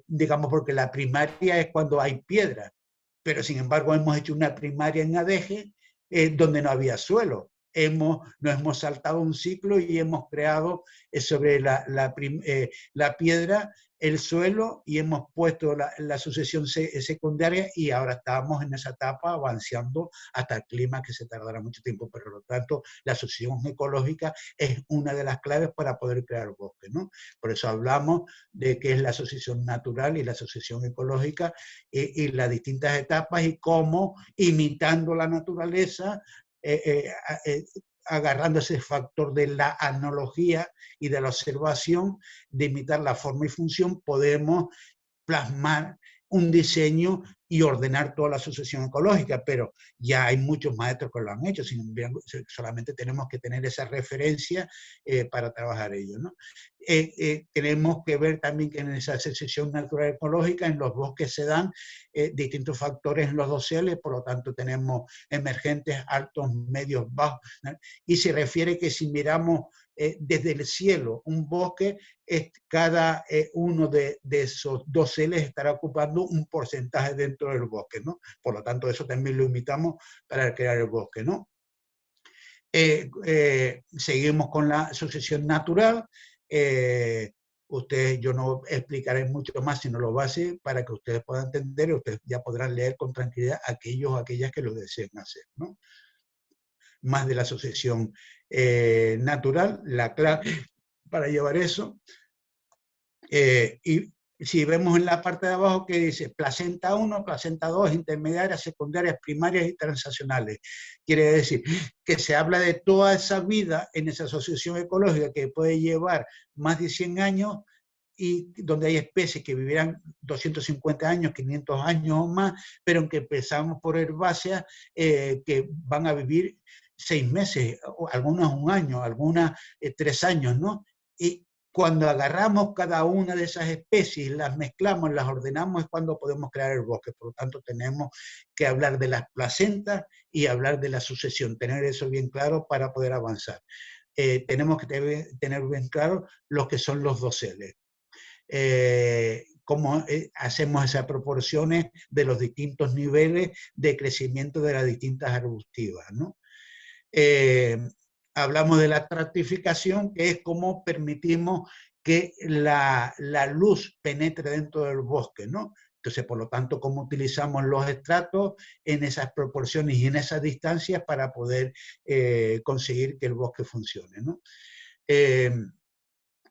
digamos, porque la primaria es cuando hay piedra, pero sin embargo hemos hecho una primaria en Adeje donde no había suelo. Nos hemos saltado un ciclo y hemos creado sobre la piedra el suelo, y hemos puesto la sucesión secundaria, y ahora estamos en esa etapa avanzando hasta el clima, que se tardará mucho tiempo. Pero, por lo tanto, la sucesión ecológica es una de las claves para poder crear bosques, ¿no? Por eso hablamos de qué es la sucesión natural y la sucesión ecológica, y las distintas etapas, y cómo, imitando la naturaleza, agarrando ese factor de la analogía y de la observación, de imitar la forma y función, podemos plasmar un diseño y ordenar toda la sucesión ecológica, pero ya hay muchos maestros que lo han hecho, solamente tenemos que tener esa referencia para trabajar ello, ¿no? Tenemos que ver también que en esa sucesión natural ecológica, en los bosques se dan distintos factores en los doseles, por lo tanto tenemos emergentes, altos, medios, bajos, ¿no? Y se refiere que si miramos desde el cielo un bosque, cada uno de esos doseles estará ocupando un porcentaje dentro del bosque, ¿no? Por lo tanto, eso también lo limitamos para crear el bosque, ¿no? Seguimos con la sucesión natural. Yo no explicaré mucho más, sino lo base para que ustedes puedan entender y ustedes ya podrán leer con tranquilidad aquellos o aquellas que lo deseen hacer, ¿no? Más de la sucesión natural, la clave para llevar eso. Y si vemos en la parte de abajo que dice placenta 1, placenta 2, intermediarias, secundarias, primarias y transaccionales. Quiere decir que se habla de toda esa vida en esa asociación ecológica que puede llevar más de 100 años y donde hay especies que vivirán 250 años, 500 años o más, pero aunque empezamos por herbáceas que van a vivir 6 meses, algunas un año, algunas 3 años, ¿no? Y cuando agarramos cada una de esas especies, las mezclamos, las ordenamos, es cuando podemos crear el bosque. Por lo tanto, tenemos que hablar de las placentas y hablar de la sucesión, tener eso bien claro para poder avanzar. Tenemos que tener bien claro lo que son los doseles. Cómo hacemos esas proporciones de los distintos niveles de crecimiento de las distintas arbustivas, ¿no? Hablamos de la estratificación, que es cómo permitimos que la luz penetre dentro del bosque, ¿no? Entonces, por lo tanto, cómo utilizamos los estratos en esas proporciones y en esas distancias para poder conseguir que el bosque funcione, ¿no?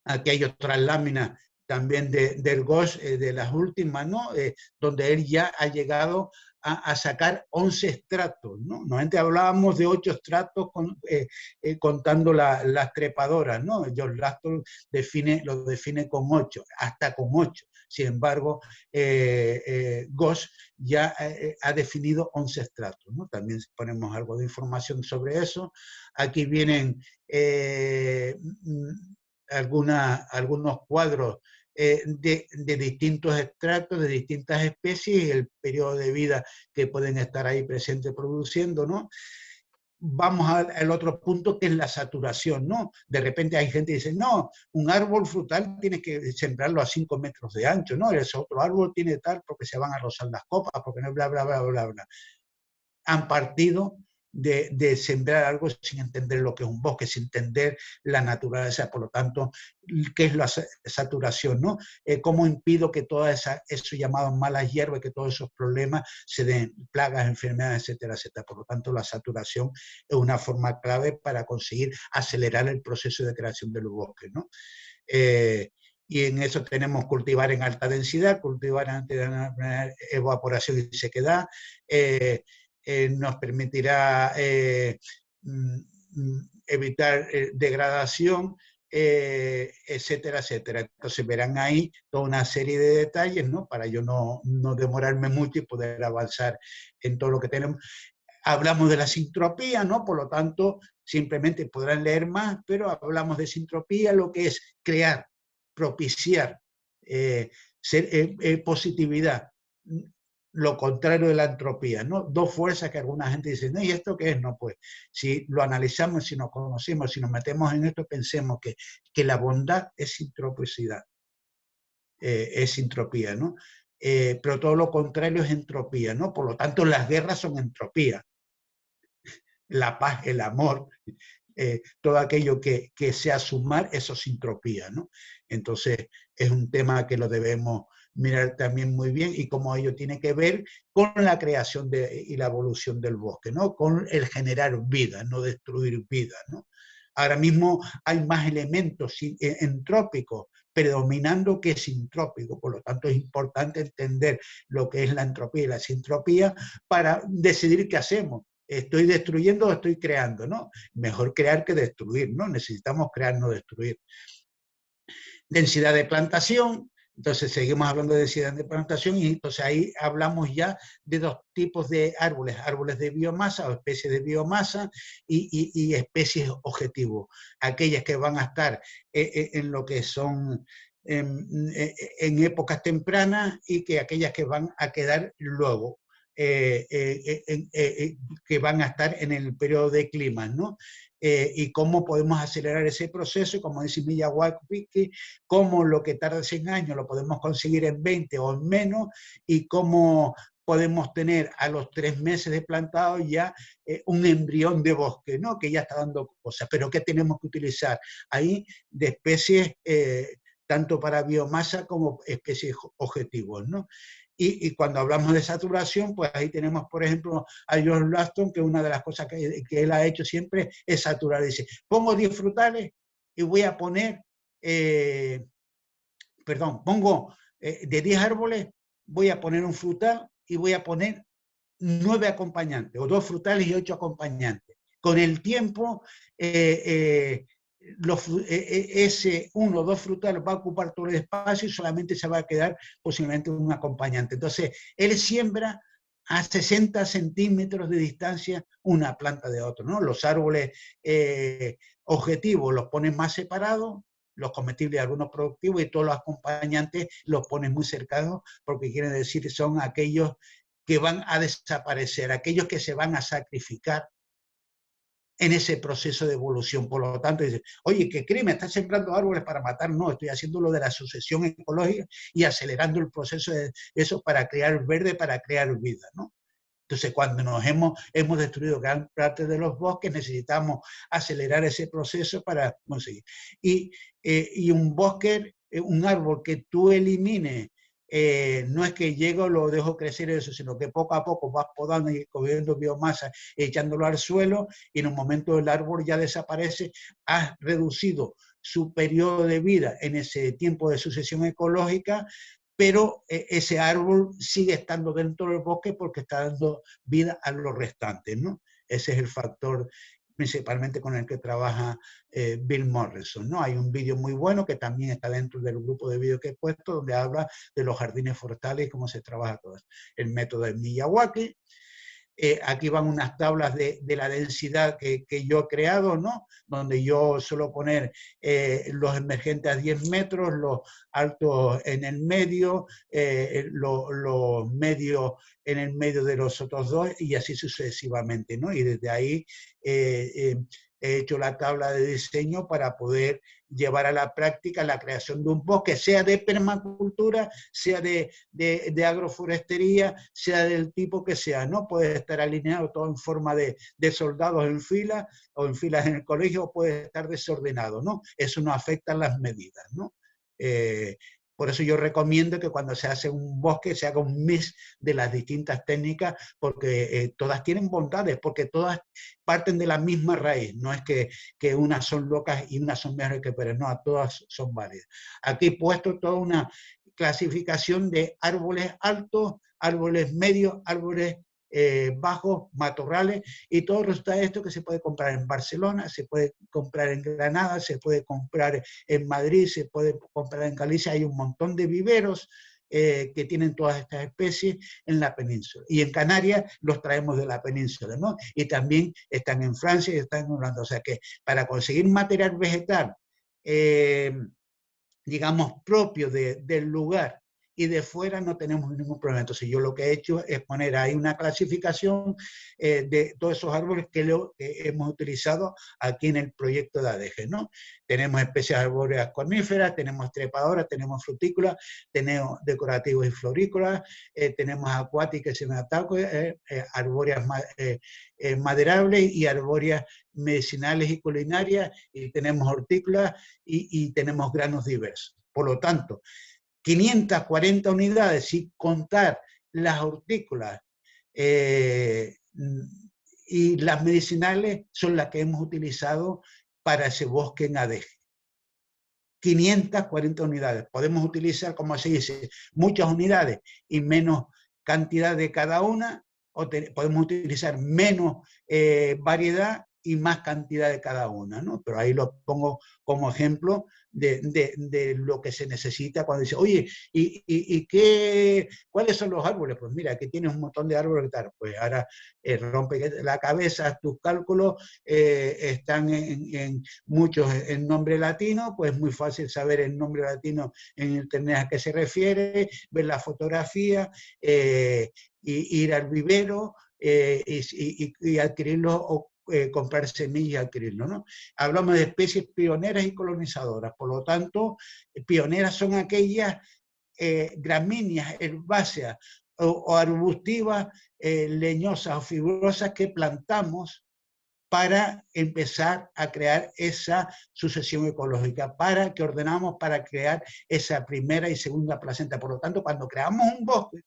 Aquí hay otras láminas también del Ghosh, de las últimas, ¿no? Donde él ya ha llegado a sacar 11 estratos, ¿no? Normalmente hablábamos de 8 estratos contando las trepadoras, ¿no? John Laston lo define con 8, hasta con 8. Sin embargo, Ghosh ya ha definido 11 estratos, ¿no? También ponemos algo de información sobre eso. Aquí vienen algunos cuadros de distintos extractos, de distintas especies y el periodo de vida que pueden estar ahí presentes produciendo, ¿no? Vamos al otro punto, que es la saturación, ¿no? De repente hay gente que dice, no, un árbol frutal tienes que sembrarlo a 5 metros de ancho, ¿no? Ese otro árbol tiene tal porque se van a rozar las copas, porque no, bla, bla, bla, bla, bla. Han partido de sembrar algo sin entender lo que es un bosque, sin entender la naturaleza. Por lo tanto, ¿qué es la saturación, no? ¿Cómo impido que todas esos llamados malas hierbas, que todos esos problemas se den, plagas, enfermedades, etcétera, etcétera? Por lo tanto, la saturación es una forma clave para conseguir acelerar el proceso de creación de los bosques, ¿no? Y en eso tenemos cultivar en alta densidad, cultivar antes de evaporación y sequedad, nos permitirá evitar degradación, etcétera, etcétera. Entonces verán ahí toda una serie de detalles, ¿no? Para yo no demorarme mucho y poder avanzar en todo lo que tenemos. Hablamos de la sintropía, ¿no? Por lo tanto, simplemente podrán leer más, pero hablamos de sintropía, lo que es crear, propiciar, positividad. Lo contrario de la entropía, ¿no? Dos fuerzas que alguna gente dice, ¿no? ¿Y esto qué es? No, pues, si lo analizamos, si nos conocemos, si nos metemos en esto, pensemos que la bondad es sintropicidad, es sintropía, ¿no? Pero todo lo contrario es entropía, ¿no? Por lo tanto, las guerras son entropía. La paz, el amor, todo aquello que sea sumar, eso es sintropía, ¿no? Entonces, es un tema que lo debemos mirar también muy bien y cómo ello tiene que ver con la creación y la evolución del bosque, ¿no? Con el generar vida, no destruir vida, ¿no? Ahora mismo hay más elementos entrópicos predominando que sintrópicos, por lo tanto es importante entender lo que es la entropía y la sintropía para decidir qué hacemos. ¿Estoy destruyendo o estoy creando? ¿No? Mejor crear que destruir, ¿no? Necesitamos crear, no destruir. Densidad de plantación, Entonces seguimos hablando de densidad de plantación y entonces ahí hablamos ya de dos tipos de árboles, árboles de biomasa o especies de biomasa y especies objetivo, aquellas que van a estar en lo que son en épocas tempranas y que aquellas que van a quedar luego. Que van a estar en el periodo de clima, ¿no? Y cómo podemos acelerar ese proceso, como dice Miyawaki, cómo lo que tarda 100 años lo podemos conseguir en 20 o en menos, y cómo podemos tener a los 3 meses de plantado ya un embrión de bosque, ¿no? Que ya está dando cosas, pero ¿qué tenemos que utilizar ahí de especies tanto para biomasa como especies objetivos, ¿no? Y cuando hablamos de saturación, pues ahí tenemos, por ejemplo, a George Laston, que una de las cosas que él ha hecho siempre es saturar. Dice, pongo 10 frutales y voy a poner, pongo de 10 árboles, voy a poner un frutal y voy a poner 9 acompañantes, o 2 frutales y 8 acompañantes. Con el tiempo, ese 1 o 2 frutales va a ocupar todo el espacio y solamente se va a quedar posiblemente un acompañante. Entonces, él siembra a 60 centímetros de distancia una planta de otra, ¿no? Los árboles objetivos los ponen más separados, los comestibles y algunos productivos, y todos los acompañantes los ponen muy cercanos, porque quiere decir que son aquellos que van a desaparecer, aquellos que se van a sacrificar en ese proceso de evolución. Por lo tanto, dice, oye, ¿qué cree? ¿Me estás sembrando árboles para matar? No, estoy haciendo lo de la sucesión ecológica y acelerando el proceso de eso para crear verde, para crear vida, ¿no? Entonces, cuando nos hemos destruido gran parte de los bosques, necesitamos acelerar ese proceso para conseguir. Y un bosque, un árbol que tú elimines, no es que llego, lo dejo crecer eso, sino que poco a poco vas podando y cogiendo biomasa, echándolo al suelo, y en un momento el árbol ya desaparece, has reducido su periodo de vida en ese tiempo de sucesión ecológica, pero ese árbol sigue estando dentro del bosque porque está dando vida a los restantes, ¿no? Ese es el factor principalmente con el que trabaja Bill Morrison, ¿no? Hay un vídeo muy bueno que también está dentro del grupo de vídeos que he puesto, donde habla de los jardines forestales y cómo se trabaja todo eso. El método de Miyawaki. Aquí van unas tablas de la densidad que yo he creado, ¿no? Donde yo suelo poner los emergentes a 10 metros, los altos en el medio, los medios en el medio de los otros dos, y así sucesivamente, ¿no? Y desde ahí he hecho la tabla de diseño para poder llevar a la práctica la creación de un bosque, sea de permacultura, sea de agroforestería, sea del tipo que sea, ¿no? Puede estar alineado todo en forma de soldados en fila, o en filas en el colegio, o puede estar desordenado, ¿no? Eso no afecta a las medidas, ¿no? Por eso yo recomiendo que cuando se hace un bosque se haga un mix de las distintas técnicas, porque todas tienen bondades, porque todas parten de la misma raíz. No es que unas son locas y unas son mejores que peores, no, todas son válidas. Aquí he puesto toda una clasificación de árboles altos, árboles medios, árboles bajos, matorrales, y todo resulta de esto que se puede comprar en Barcelona, se puede comprar en Granada, se puede comprar en Madrid, se puede comprar en Galicia. Hay un montón de viveros que tienen todas estas especies en la península. Y en Canarias los traemos de la península, ¿no? Y también están en Francia y están en Holanda. O sea que para conseguir material vegetal, digamos, propio del lugar y de fuera, no tenemos ningún problema. Entonces yo lo que he hecho es poner ahí una clasificación de todos esos árboles que hemos utilizado aquí en el proyecto de ADG, ¿no? Tenemos especies arbóreas coníferas, tenemos trepadoras, tenemos frutícolas, tenemos decorativos y florícolas, tenemos acuáticas y semiacuáticas, arbóreas maderables y arbóreas medicinales y culinarias, y tenemos hortícolas y tenemos granos diversos. Por lo tanto, 540 unidades, sin contar las hortícolas y las medicinales, son las que hemos utilizado para ese bosque en ADG. 540 unidades. Podemos utilizar, como se dice, muchas unidades y menos cantidad de cada una, o podemos utilizar menos variedad y más cantidad de cada una, ¿no? Pero ahí lo pongo como ejemplo de lo que se necesita cuando dice, oye, ¿cuáles son los árboles? Pues mira, aquí tienes un montón de árboles, pues ahora rompe la cabeza, tus cálculos están muchos en nombre latino, pues es muy fácil saber el nombre latino en internet a qué se refiere, ver la fotografía, ir al vivero y adquirirlo o comprar semillas y adquirirlo, ¿no? Hablamos de especies pioneras y colonizadoras, por lo tanto, pioneras son aquellas gramíneas, herbáceas o arbustivas, leñosas o fibrosas que plantamos para empezar a crear esa sucesión ecológica, para que ordenamos para crear esa primera y segunda placenta. Por lo tanto, cuando creamos un bosque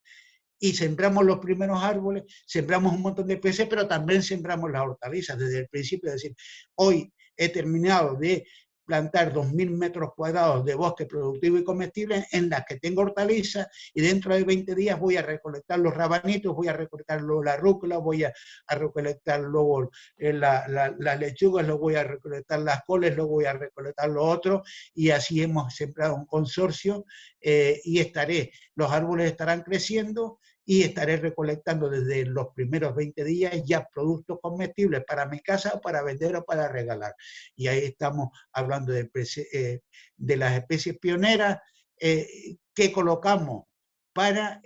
y sembramos los primeros árboles, sembramos un montón de especies, pero también sembramos las hortalizas desde el principio. Es decir, hoy he terminado de plantar 2.000 metros cuadrados de bosque productivo y comestible en las que tengo hortalizas, y dentro de 20 días voy a recolectar los rabanitos, voy a recolectar luego la rúcula, voy a recolectar luego las lechugas, luego voy a recolectar las coles, luego voy a recolectar lo otro, y así hemos sembrado un consorcio y los árboles estarán creciendo y estaré recolectando desde los primeros 20 días ya productos comestibles para mi casa o para vender o para regalar. Y ahí estamos hablando de las especies pioneras que colocamos para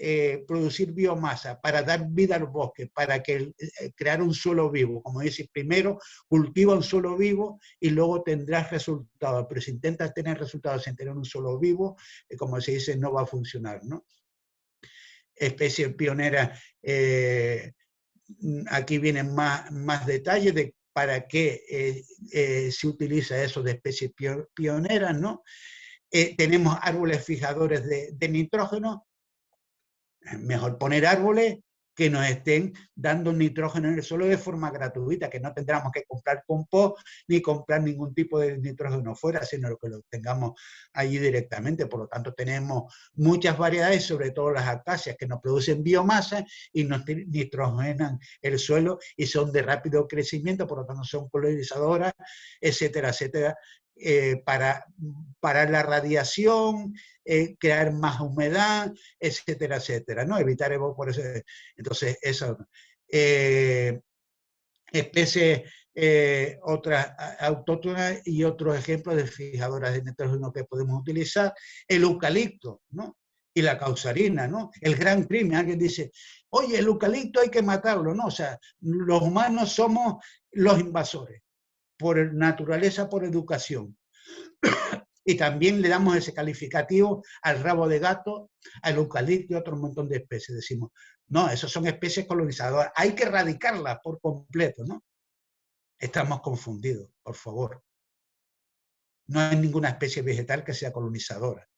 producir biomasa, para dar vida al bosque, para crear un suelo vivo. Como dice, primero cultiva un suelo vivo y luego tendrás resultados. Pero si intentas tener resultados sin tener un suelo vivo, como se dice, no va a funcionar, ¿no? Especies pioneras, aquí vienen más detalles de para qué se utiliza eso de especies pioneras, ¿no? Tenemos árboles fijadores de nitrógeno. Mejor poner árboles que nos estén dando nitrógeno en el suelo de forma gratuita, que no tendremos que comprar compost ni comprar ningún tipo de nitrógeno fuera, sino que lo tengamos allí directamente. Por lo tanto, tenemos muchas variedades, sobre todo las acacias, que nos producen biomasa y nos nitrogenan el suelo y son de rápido crecimiento, por lo tanto son polinizadoras, etcétera, etcétera. Para la radiación, crear más humedad, etcétera, etcétera, ¿no? Evitar por eso. Entonces, eso. Especies otras autóctonas y otros ejemplos de fijadoras de nitrógeno que podemos utilizar. El eucalipto, ¿no? Y la causarina, ¿no? El gran crimen. Alguien dice, oye, el eucalipto hay que matarlo, ¿no? O sea, los humanos somos los invasores, por naturaleza, por educación. Y también le damos ese calificativo al rabo de gato, al eucalipto y a otro montón de especies. Decimos, no, esas son especies colonizadoras, hay que erradicarlas por completo, ¿no? Estamos confundidos, por favor. No hay ninguna especie vegetal que sea colonizadora,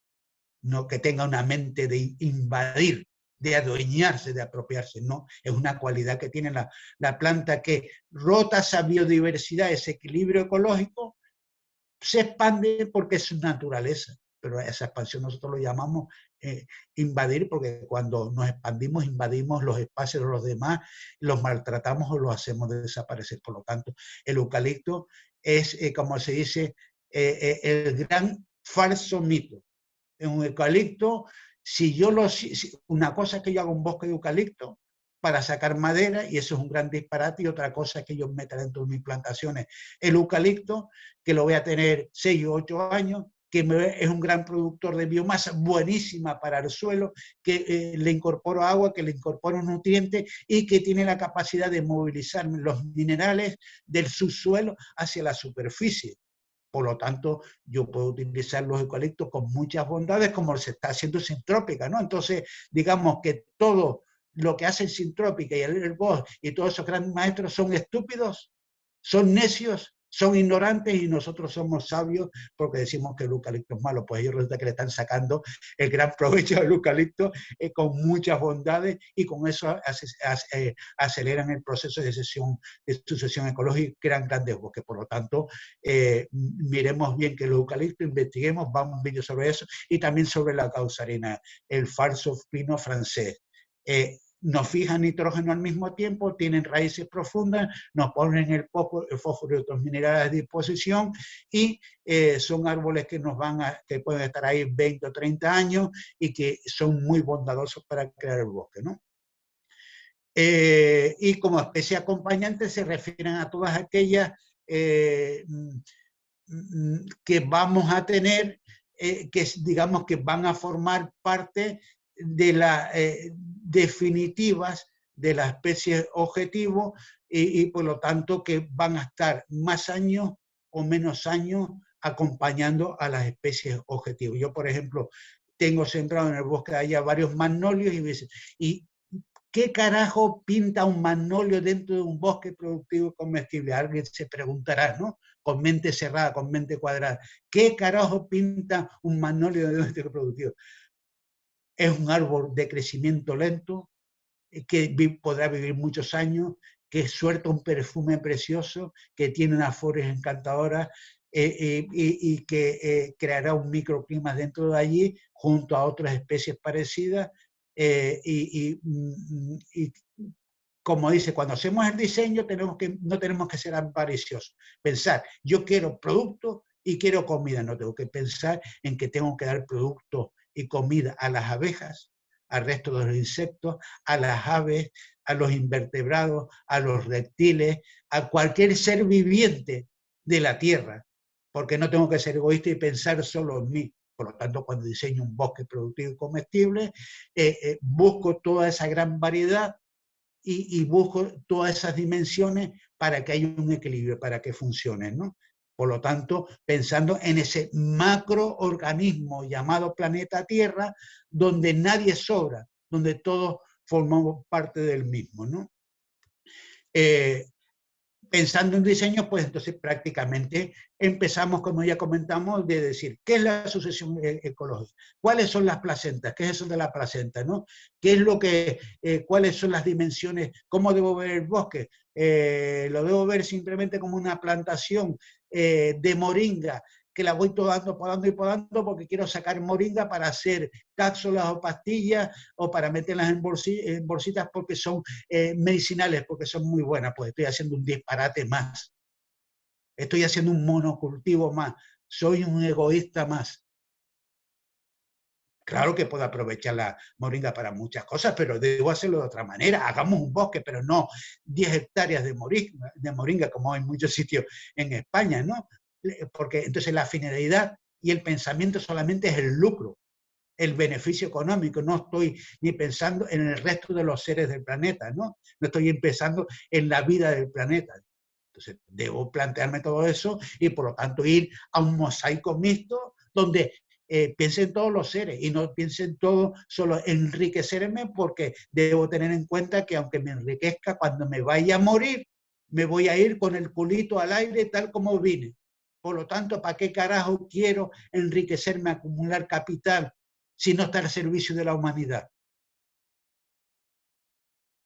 no que tenga una mente de invadir, de adueñarse, de apropiarse, no. Es una cualidad que tiene la planta, que rota esa biodiversidad, ese equilibrio ecológico, se expande porque es su naturaleza, pero esa expansión nosotros lo llamamos invadir, porque cuando nos expandimos, invadimos los espacios de los demás, los maltratamos o los hacemos desaparecer. Por lo tanto, el eucalipto es, como se dice, el gran falso mito. En un eucalipto, una cosa es que yo haga un bosque de eucalipto para sacar madera, y eso es un gran disparate, y otra cosa es que yo meta dentro de mis plantaciones el eucalipto, que lo voy a tener 6 o 8 años, que es un gran productor de biomasa, buenísima para el suelo, que le incorporo agua, que le incorporo nutrientes y que tiene la capacidad de movilizar los minerales del subsuelo hacia la superficie. Por lo tanto, yo puedo utilizar los eucaliptos con muchas bondades, como se está haciendo Sintrópica, ¿no? Entonces, digamos que todo lo que hacen Sintrópica y el Bosch y todos esos grandes maestros son estúpidos, son necios, son ignorantes, y nosotros somos sabios porque decimos que el eucalipto es malo. Pues ellos resulta que le están sacando el gran provecho del eucalipto con muchas bondades, y con eso aceleran el proceso de sucesión ecológica y crean grandes bosques. Por lo tanto, miremos bien que el eucalipto, investiguemos, vamos a un vídeo sobre eso, y también sobre la causarina, el falso pino francés. nos fijan nitrógeno al mismo tiempo, tienen raíces profundas, nos ponen el fósforo y otros minerales a disposición y son árboles que que pueden estar ahí 20 o 30 años y que son muy bondadosos para crear el bosque, ¿no? Y como especie acompañante se refieren a todas aquellas que vamos a tener, que digamos que van a formar parte de las definitivas de la especie objetivo y por lo tanto que van a estar más años o menos años acompañando a las especies objetivo. Yo, por ejemplo, tengo sembrado en el bosque de allá varios magnolios y ¿qué carajo pinta un magnolio dentro de un bosque productivo y comestible? Alguien se preguntará, ¿no? Con mente cerrada, con mente cuadrada. ¿Qué carajo pinta un magnolio dentro de un bosque productivo? Es un árbol de crecimiento lento, que podrá vivir muchos años, que suelta un perfume precioso, que tiene unas flores encantadoras y que creará un microclima dentro de allí junto a otras especies parecidas y como dice, cuando hacemos el diseño no tenemos que ser avariciosos. Pensar, yo quiero producto y quiero comida, no tengo que pensar en que tengo que dar producto y comida a las abejas, al resto de los insectos, a las aves, a los invertebrados, a los reptiles, a cualquier ser viviente de la tierra, porque no tengo que ser egoísta y pensar solo en mí. Por lo tanto, cuando diseño un bosque productivo y comestible, busco toda esa gran variedad y busco todas esas dimensiones para que haya un equilibrio, para que funcione, ¿no? Por lo tanto, pensando en ese macroorganismo llamado planeta Tierra, donde nadie sobra, donde todos formamos parte del mismo, ¿no? Pensando en diseño, pues entonces prácticamente empezamos, como ya comentamos, de decir, ¿qué es la sucesión ecológica? ¿Cuáles son las placentas? ¿Qué es eso de la placenta? ¿No? ¿Qué es lo que, cuáles son las dimensiones? ¿Cómo debo ver el bosque? ¿Lo debo ver simplemente como una plantación de moringa que la voy podando y podando porque quiero sacar moringa para hacer cápsulas o pastillas o para meterlas en bolsitas porque son medicinales, porque son muy buenas? Pues estoy haciendo un disparate más. Estoy haciendo un monocultivo más. Soy un egoísta más. Claro que puedo aprovechar la moringa para muchas cosas, pero debo hacerlo de otra manera. Hagamos un bosque, pero no 10 hectáreas de moringa como hay en muchos sitios en España, ¿no? Porque entonces la finalidad y el pensamiento solamente es el lucro, el beneficio económico. No estoy ni pensando en el resto de los seres del planeta, ¿no? No estoy pensando en la vida del planeta. Entonces, debo plantearme todo eso y, por lo tanto, ir a un mosaico mixto donde piense en todos los seres y no piense en todo solo enriquecerme, porque debo tener en cuenta que aunque me enriquezca, cuando me vaya a morir, me voy a ir con el culito al aire tal como vine. Por lo tanto, ¿para qué carajo quiero enriquecerme, acumular capital, si no está al servicio de la humanidad?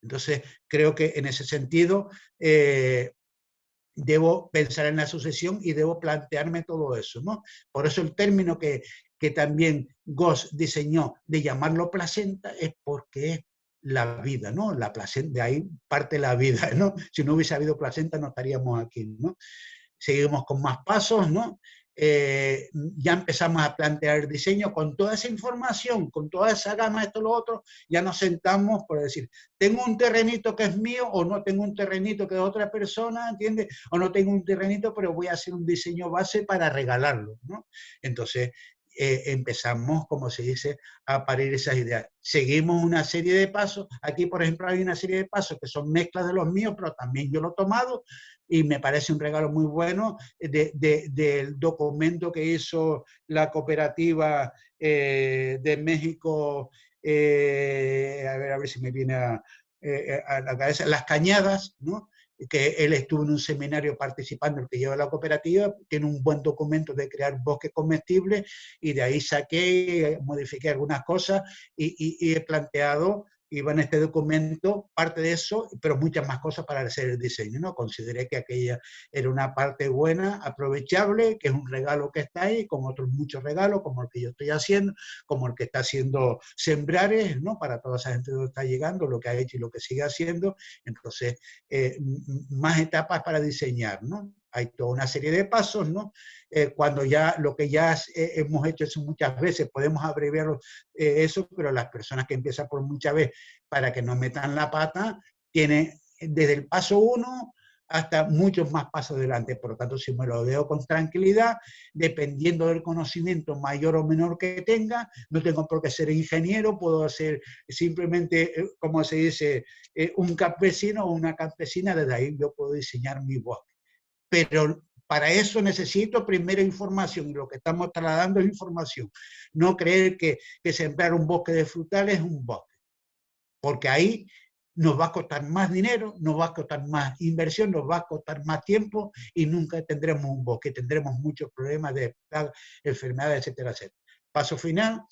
Entonces, creo que en ese sentido debo pensar en la sucesión y debo plantearme todo eso, ¿no? Por eso el término que también Goss diseñó de llamarlo placenta es porque es la vida, ¿no? La placenta, de ahí parte la vida, ¿no? Si no hubiese habido placenta no estaríamos aquí, ¿no? Seguimos con más pasos, ¿no? Ya empezamos a plantear el diseño con toda esa información, con toda esa gama, esto, lo otro, ya nos sentamos por decir, tengo un terrenito que es mío o no tengo un terrenito que es de otra persona, ¿entiendes? O no tengo un terrenito, pero voy a hacer un diseño base para regalarlo, ¿no? Entonces, empezamos, como se dice, a parir esas ideas. Seguimos una serie de pasos. Aquí, por ejemplo, hay una serie de pasos que son mezclas de los míos, pero también yo lo he tomado y me parece un regalo muy bueno del documento que hizo la cooperativa de México, a ver si me viene a la cabeza, Las Cañadas, ¿no? Que él estuvo en un seminario participando, el que lleva la cooperativa, tiene un buen documento de crear bosques comestibles y de ahí saqué, modifiqué algunas cosas y he planteado iba en este documento parte de eso, pero muchas más cosas para hacer el diseño, ¿no? Consideré que aquella era una parte buena, aprovechable, que es un regalo que está ahí, con otros muchos regalos, como el que yo estoy haciendo, como el que está haciendo Sembrares, ¿no? Para toda esa gente que está llegando, lo que ha hecho y lo que sigue haciendo. Entonces, más etapas para diseñar, ¿no? Hay toda una serie de pasos, ¿no? Cuando ya lo que ya hemos hecho eso muchas veces, podemos abreviar eso, pero las personas que empiezan por muchas veces para que no metan la pata, tiene desde el paso 1 hasta muchos más pasos adelante. Por lo tanto, si me lo veo con tranquilidad, dependiendo del conocimiento mayor o menor que tenga, no tengo por qué ser ingeniero, puedo ser simplemente, como se dice, un campesino o una campesina, desde ahí yo puedo diseñar mi bosque. Pero para eso necesito primero información, y lo que estamos trasladando es información. No creer que sembrar un bosque de frutales es un bosque, porque ahí nos va a costar más dinero, nos va a costar más inversión, nos va a costar más tiempo y nunca tendremos un bosque, tendremos muchos problemas de enfermedades, etcétera, etcétera. Paso final,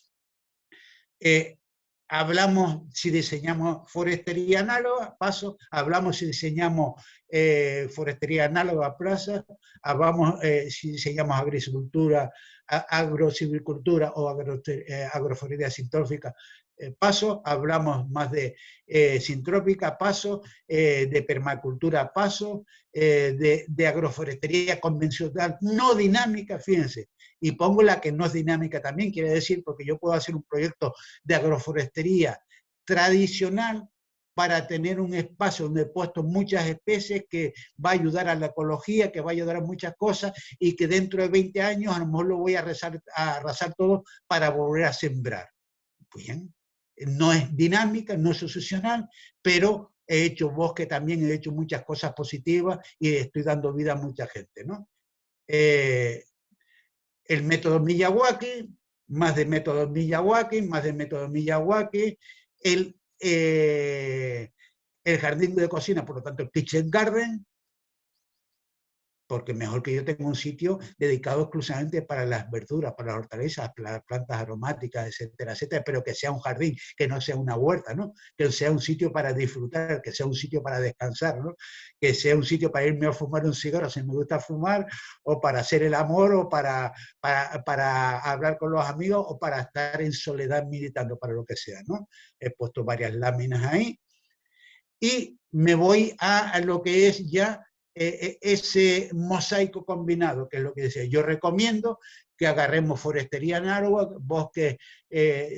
hablamos si diseñamos forestería análoga, paso, hablamos si diseñamos forestería análoga a plazas, hablamos si diseñamos agricultura, agrosilvicultura o agroforestería sintrófica, paso, hablamos más de sintrópica, paso, de permacultura, paso, de agroforestería convencional, no dinámica, fíjense, y pongo la que no es dinámica también, quiere decir, porque yo puedo hacer un proyecto de agroforestería tradicional para tener un espacio donde he puesto muchas especies que va a ayudar a la ecología, que va a ayudar a muchas cosas y que dentro de 20 años a lo mejor lo voy a arrasar todo para volver a sembrar. Bien, no es dinámica, no es sucesional, pero he hecho bosque también, he hecho muchas cosas positivas y estoy dando vida a mucha gente, ¿no? El método Miyawaki, más de método Miyawaki, más de método Miyawaki, el jardín de cocina, por lo tanto el kitchen garden, porque mejor que yo tenga un sitio dedicado exclusivamente para las verduras, para las hortalizas, para las plantas aromáticas, etcétera, etcétera, pero que sea un jardín, que no sea una huerta, ¿no? Que sea un sitio para disfrutar, que sea un sitio para descansar, ¿no? Que sea un sitio para irme a fumar un cigarro si me gusta fumar, o para hacer el amor, o para hablar con los amigos, o para estar en soledad meditando, para lo que sea, ¿no? He puesto varias láminas ahí. Y me voy a lo que es ya ese mosaico combinado, que es lo que decía. Yo recomiendo que agarremos forestería análoga, bosques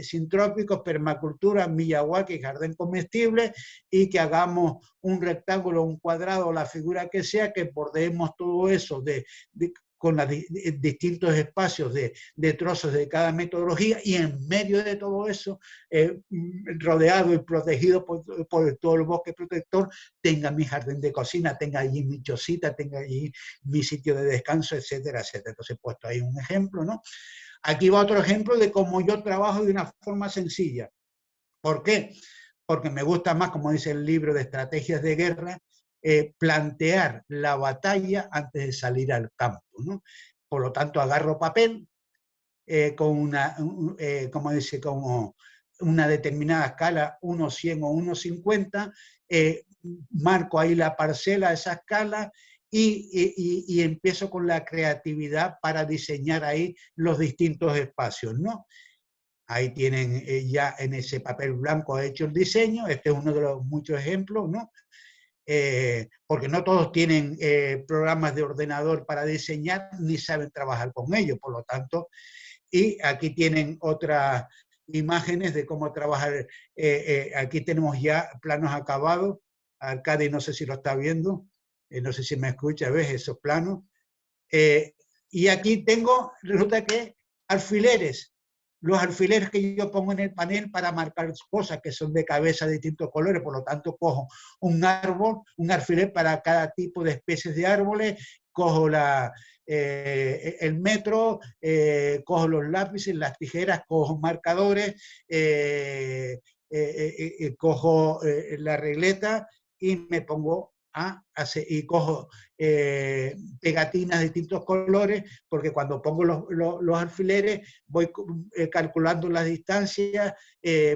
sintrópicos, permacultura, Miyawaki, jardín comestible, y que hagamos un rectángulo, un cuadrado, la figura que sea, que bordeemos todo eso con los distintos espacios de trozos de cada metodología, y en medio de todo eso, rodeado y protegido por todo el bosque protector, tenga mi jardín de cocina, tenga allí mi chocita, tenga allí mi sitio de descanso, etcétera, etcétera. Entonces he puesto ahí un ejemplo, ¿no? Aquí va otro ejemplo de cómo yo trabajo de una forma sencilla. ¿Por qué? Porque me gusta más, como dice el libro de estrategias de guerra, plantear la batalla antes de salir al campo, ¿no? Por lo tanto, agarro papel con como dice, como una determinada escala, 1:100 o 1:50, marco ahí la parcela, esa escala, y empiezo con la creatividad para diseñar ahí los distintos espacios, ¿no? Ahí tienen ya en ese papel blanco hecho el diseño. Este es uno de los muchos ejemplos, ¿no? Porque no todos tienen programas de ordenador para diseñar, ni saben trabajar con ellos, por lo tanto. Y aquí tienen otras imágenes de cómo trabajar. Aquí tenemos ya planos acabados. Arcadi, no sé si lo está viendo, no sé si me escucha, ¿ves esos planos? Y aquí tengo, resulta que alfileres. Los alfileres que yo pongo en el panel para marcar cosas que son de cabeza de distintos colores, por lo tanto cojo un árbol, un alfiler para cada tipo de especies de árboles, cojo el metro, cojo los lápices, las tijeras, cojo marcadores, cojo la regleta y me pongo y cojo pegatinas de distintos colores, porque cuando pongo los alfileres voy calculando las distancias,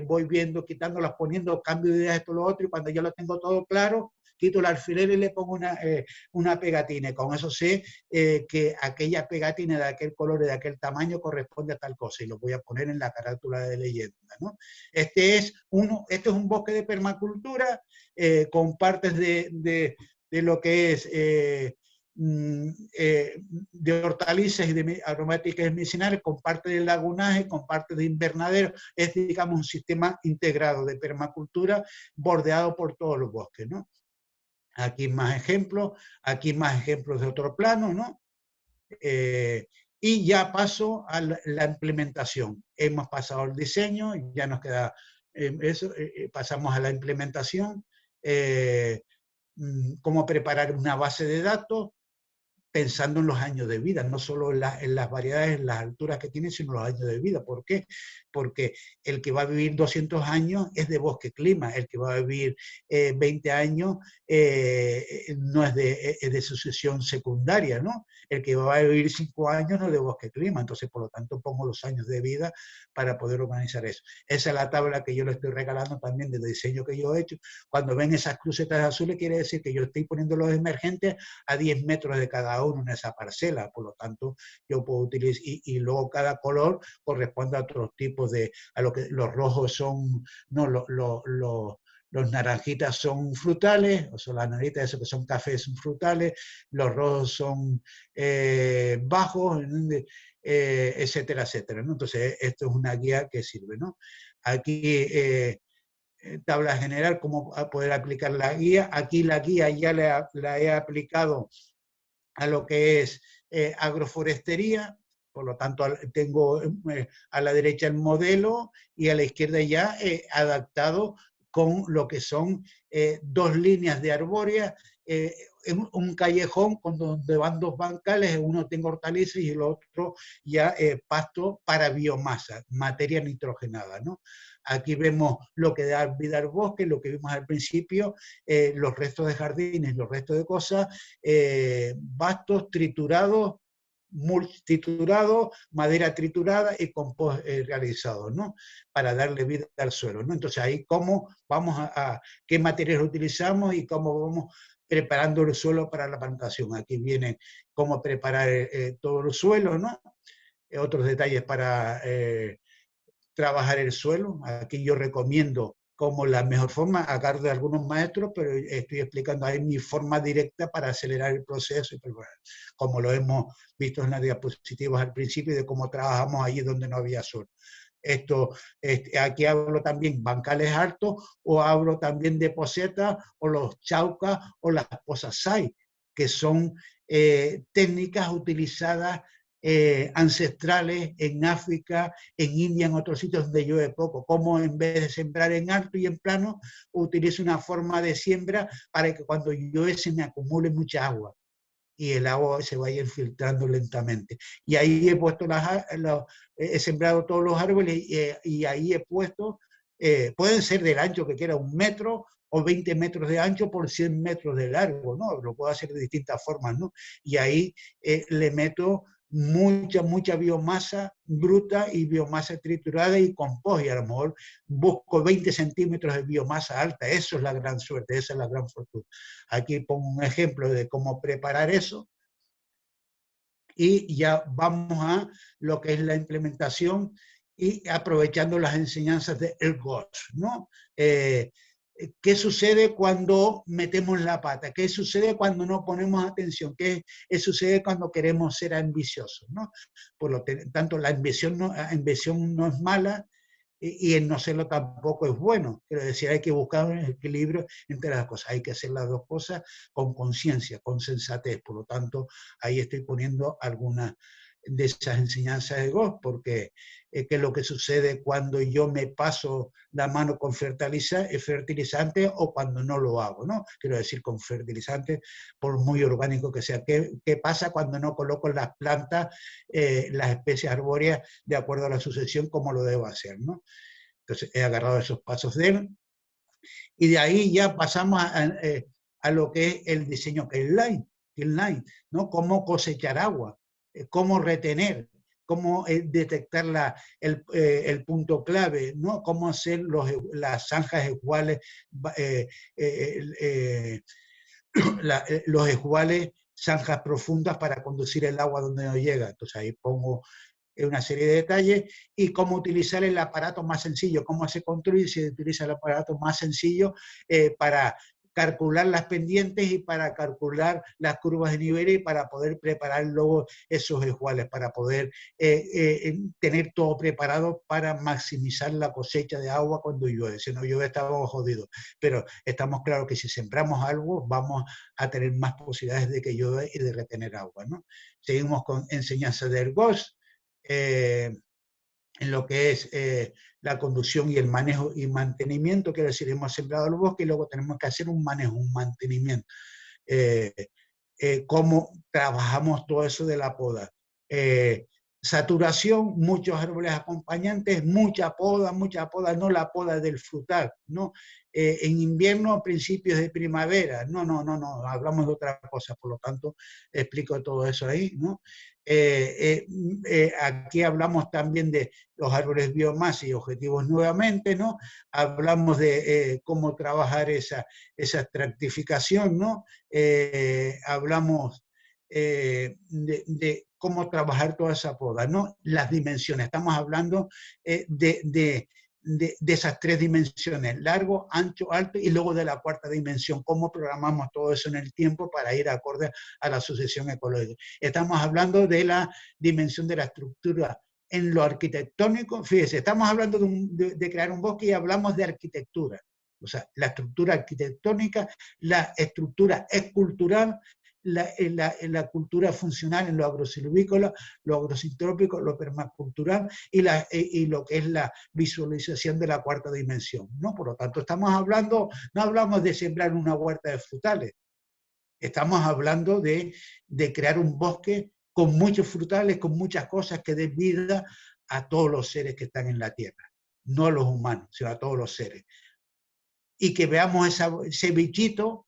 voy viendo, quitándolas, poniendo, cambio de ideas, esto, lo otro, y cuando ya lo tengo todo claro, quito el alfiler y le pongo una pegatina, y con eso sé que aquella pegatina de aquel color y de aquel tamaño corresponde a tal cosa, y lo voy a poner en la carátula de leyenda, ¿no? Este es un bosque de permacultura con partes de lo que es de hortalizas y de aromáticas medicinales, con parte de lagunaje, con parte de invernadero. Es, digamos, un sistema integrado de permacultura bordeado por todos los bosques, ¿no? Aquí más ejemplos de otro plano, ¿no? Y ya paso a la implementación. Hemos pasado el diseño, ya nos queda pasamos a la implementación, cómo preparar una base de datos, pensando en los años de vida, no solo en las variedades, en las alturas que tiene, sino los años de vida. ¿Por qué? Porque el que va a vivir 200 años es de bosque clima, el que va a vivir 20 años no es de sucesión secundaria, ¿no? El que va a vivir 5 años no es de bosque clima, entonces por lo tanto pongo los años de vida para poder organizar eso. Esa es la tabla que yo le estoy regalando también del diseño que yo he hecho. Cuando ven esas crucetas azules, quiere decir que yo estoy poniendo los emergentes a 10 metros de cada uno en esa parcela, por lo tanto yo puedo utilizar, y luego cada color corresponde a otros tipos de, a lo que los rojos son, no, los naranjitas son frutales, o sea, las naranjitas esos que son cafés son frutales, los rojos son bajos, etcétera, etcétera, ¿no? Entonces esto es una guía que sirve, ¿no? Aquí tabla general, cómo poder aplicar la guía. Aquí la guía ya la he aplicado a lo que es agroforestería, por lo tanto tengo a la derecha el modelo y a la izquierda ya adaptado con lo que son 2 líneas de arbórea, un callejón con donde van 2 bancales, uno tengo hortalizas y el otro ya pasto para biomasa, materia nitrogenada, ¿no? Aquí vemos lo que da vida al bosque, lo que vimos al principio, los restos de jardines, los restos de cosas, bastos triturados, madera triturada y compost realizado, ¿no? Para darle vida al suelo, ¿no? Entonces ahí cómo vamos qué materiales utilizamos y cómo vamos preparando el suelo para la plantación. Aquí viene cómo preparar todo el suelo, ¿no? Otros detalles para trabajar el suelo. Aquí yo recomiendo como la mejor forma, a cargo de algunos maestros, pero estoy explicando ahí mi forma directa para acelerar el proceso, como lo hemos visto en las diapositivas al principio, de cómo trabajamos allí donde no había sol. Aquí hablo también bancales altos, o hablo también de posetas, o los chaucas, o las posasai, que son técnicas utilizadas ancestrales en África, en India, en otros sitios donde llueve poco, como en vez de sembrar en alto y en plano, utilizo una forma de siembra para que cuando llueve se me acumule mucha agua y el agua se vaya infiltrando lentamente. Y ahí he puesto he sembrado todos los árboles y ahí he puesto, pueden ser del ancho que quiera, 1 metro o 20 metros de ancho por 100 metros de largo, ¿no? Lo puedo hacer de distintas formas, ¿no? Y ahí le meto mucha biomasa bruta y biomasa triturada y compost, y a lo mejor busco 20 centímetros de biomasa alta. Eso es la gran suerte, esa es la gran fortuna. Aquí pongo un ejemplo de cómo preparar eso y ya vamos a lo que es la implementación y aprovechando las enseñanzas de Ergosh, ¿no? ¿Qué sucede cuando metemos la pata? ¿Qué sucede cuando no ponemos atención? ¿Qué sucede cuando queremos ser ambiciosos, ¿no? Por lo tanto, la ambición no es mala y el no serlo tampoco es bueno. Quiero decir, hay que buscar un equilibrio entre las cosas. Hay que hacer las dos cosas con conciencia, con sensatez. Por lo tanto, ahí estoy poniendo algunas de esas enseñanzas de Goss, porque ¿qué es lo que sucede cuando yo me paso la mano con fertilizante o cuando no lo hago, ¿no? Quiero decir, con fertilizante, por muy orgánico que sea. ¿Qué pasa cuando no coloco en las plantas las especies arbóreas de acuerdo a la sucesión como lo debo hacer, ¿no? Entonces he agarrado esos pasos de él y de ahí ya pasamos a lo que es el diseño Keyline, ¿no? Cómo cosechar agua, cómo retener, cómo detectar el punto clave, ¿no? Cómo hacer las zanjas esguales, los esguales, zanjas profundas para conducir el agua donde no llega. Entonces ahí pongo una serie de detalles y cómo utilizar el aparato más sencillo, cómo se construye y se utiliza el aparato más sencillo para calcular las pendientes y para calcular las curvas de nivel y para poder preparar luego esos esguales, para poder tener todo preparado para maximizar la cosecha de agua cuando llueve. Si no llueve estamos jodidos, pero estamos claros que si sembramos algo vamos a tener más posibilidades de que llueve y de retener agua, ¿no? Seguimos con enseñanza de ergos, en lo que es la conducción y el manejo y mantenimiento, quiero decir, hemos sembrado el bosque y luego tenemos que hacer un manejo, un mantenimiento. Cómo trabajamos todo eso de la poda. Saturación, muchos árboles acompañantes, mucha poda, no la poda del frutal, ¿no? En invierno, principios de primavera, no, hablamos de otra cosa, por lo tanto, explico todo eso ahí, ¿no? Aquí hablamos también de los árboles biomasa y objetivos nuevamente, ¿no? Hablamos de cómo trabajar esa estratificación, ¿no? Hablamos de cómo trabajar toda esa poda, ¿no? Las dimensiones, estamos hablando de esas tres dimensiones, largo, ancho, alto, y luego de la cuarta dimensión, cómo programamos todo eso en el tiempo para ir acorde a la sucesión ecológica. Estamos hablando de la dimensión de la estructura en lo arquitectónico. Fíjese, estamos hablando de crear un bosque y hablamos de arquitectura. O sea, la estructura arquitectónica, la estructura escultural, la cultura funcional en lo agrosilvícola, lo agrosintrópico, lo permacultural y lo que es la visualización de la cuarta dimensión, ¿no? Por lo tanto, estamos hablando, no hablamos de sembrar una huerta de frutales, estamos hablando de crear un bosque con muchos frutales, con muchas cosas que den vida a todos los seres que están en la Tierra, no a los humanos, sino a todos los seres. Y que veamos ese bichito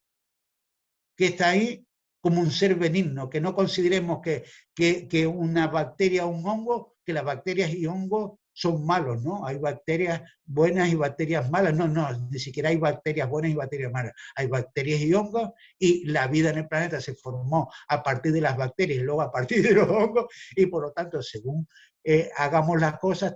que está ahí como un ser benigno, que no consideremos que una bacteria o un hongo, que las bacterias y hongos son malos, ¿no? Hay bacterias buenas y bacterias malas, no, ni siquiera hay bacterias buenas y bacterias malas, hay bacterias y hongos y la vida en el planeta se formó a partir de las bacterias y luego a partir de los hongos y por lo tanto, según hagamos las cosas,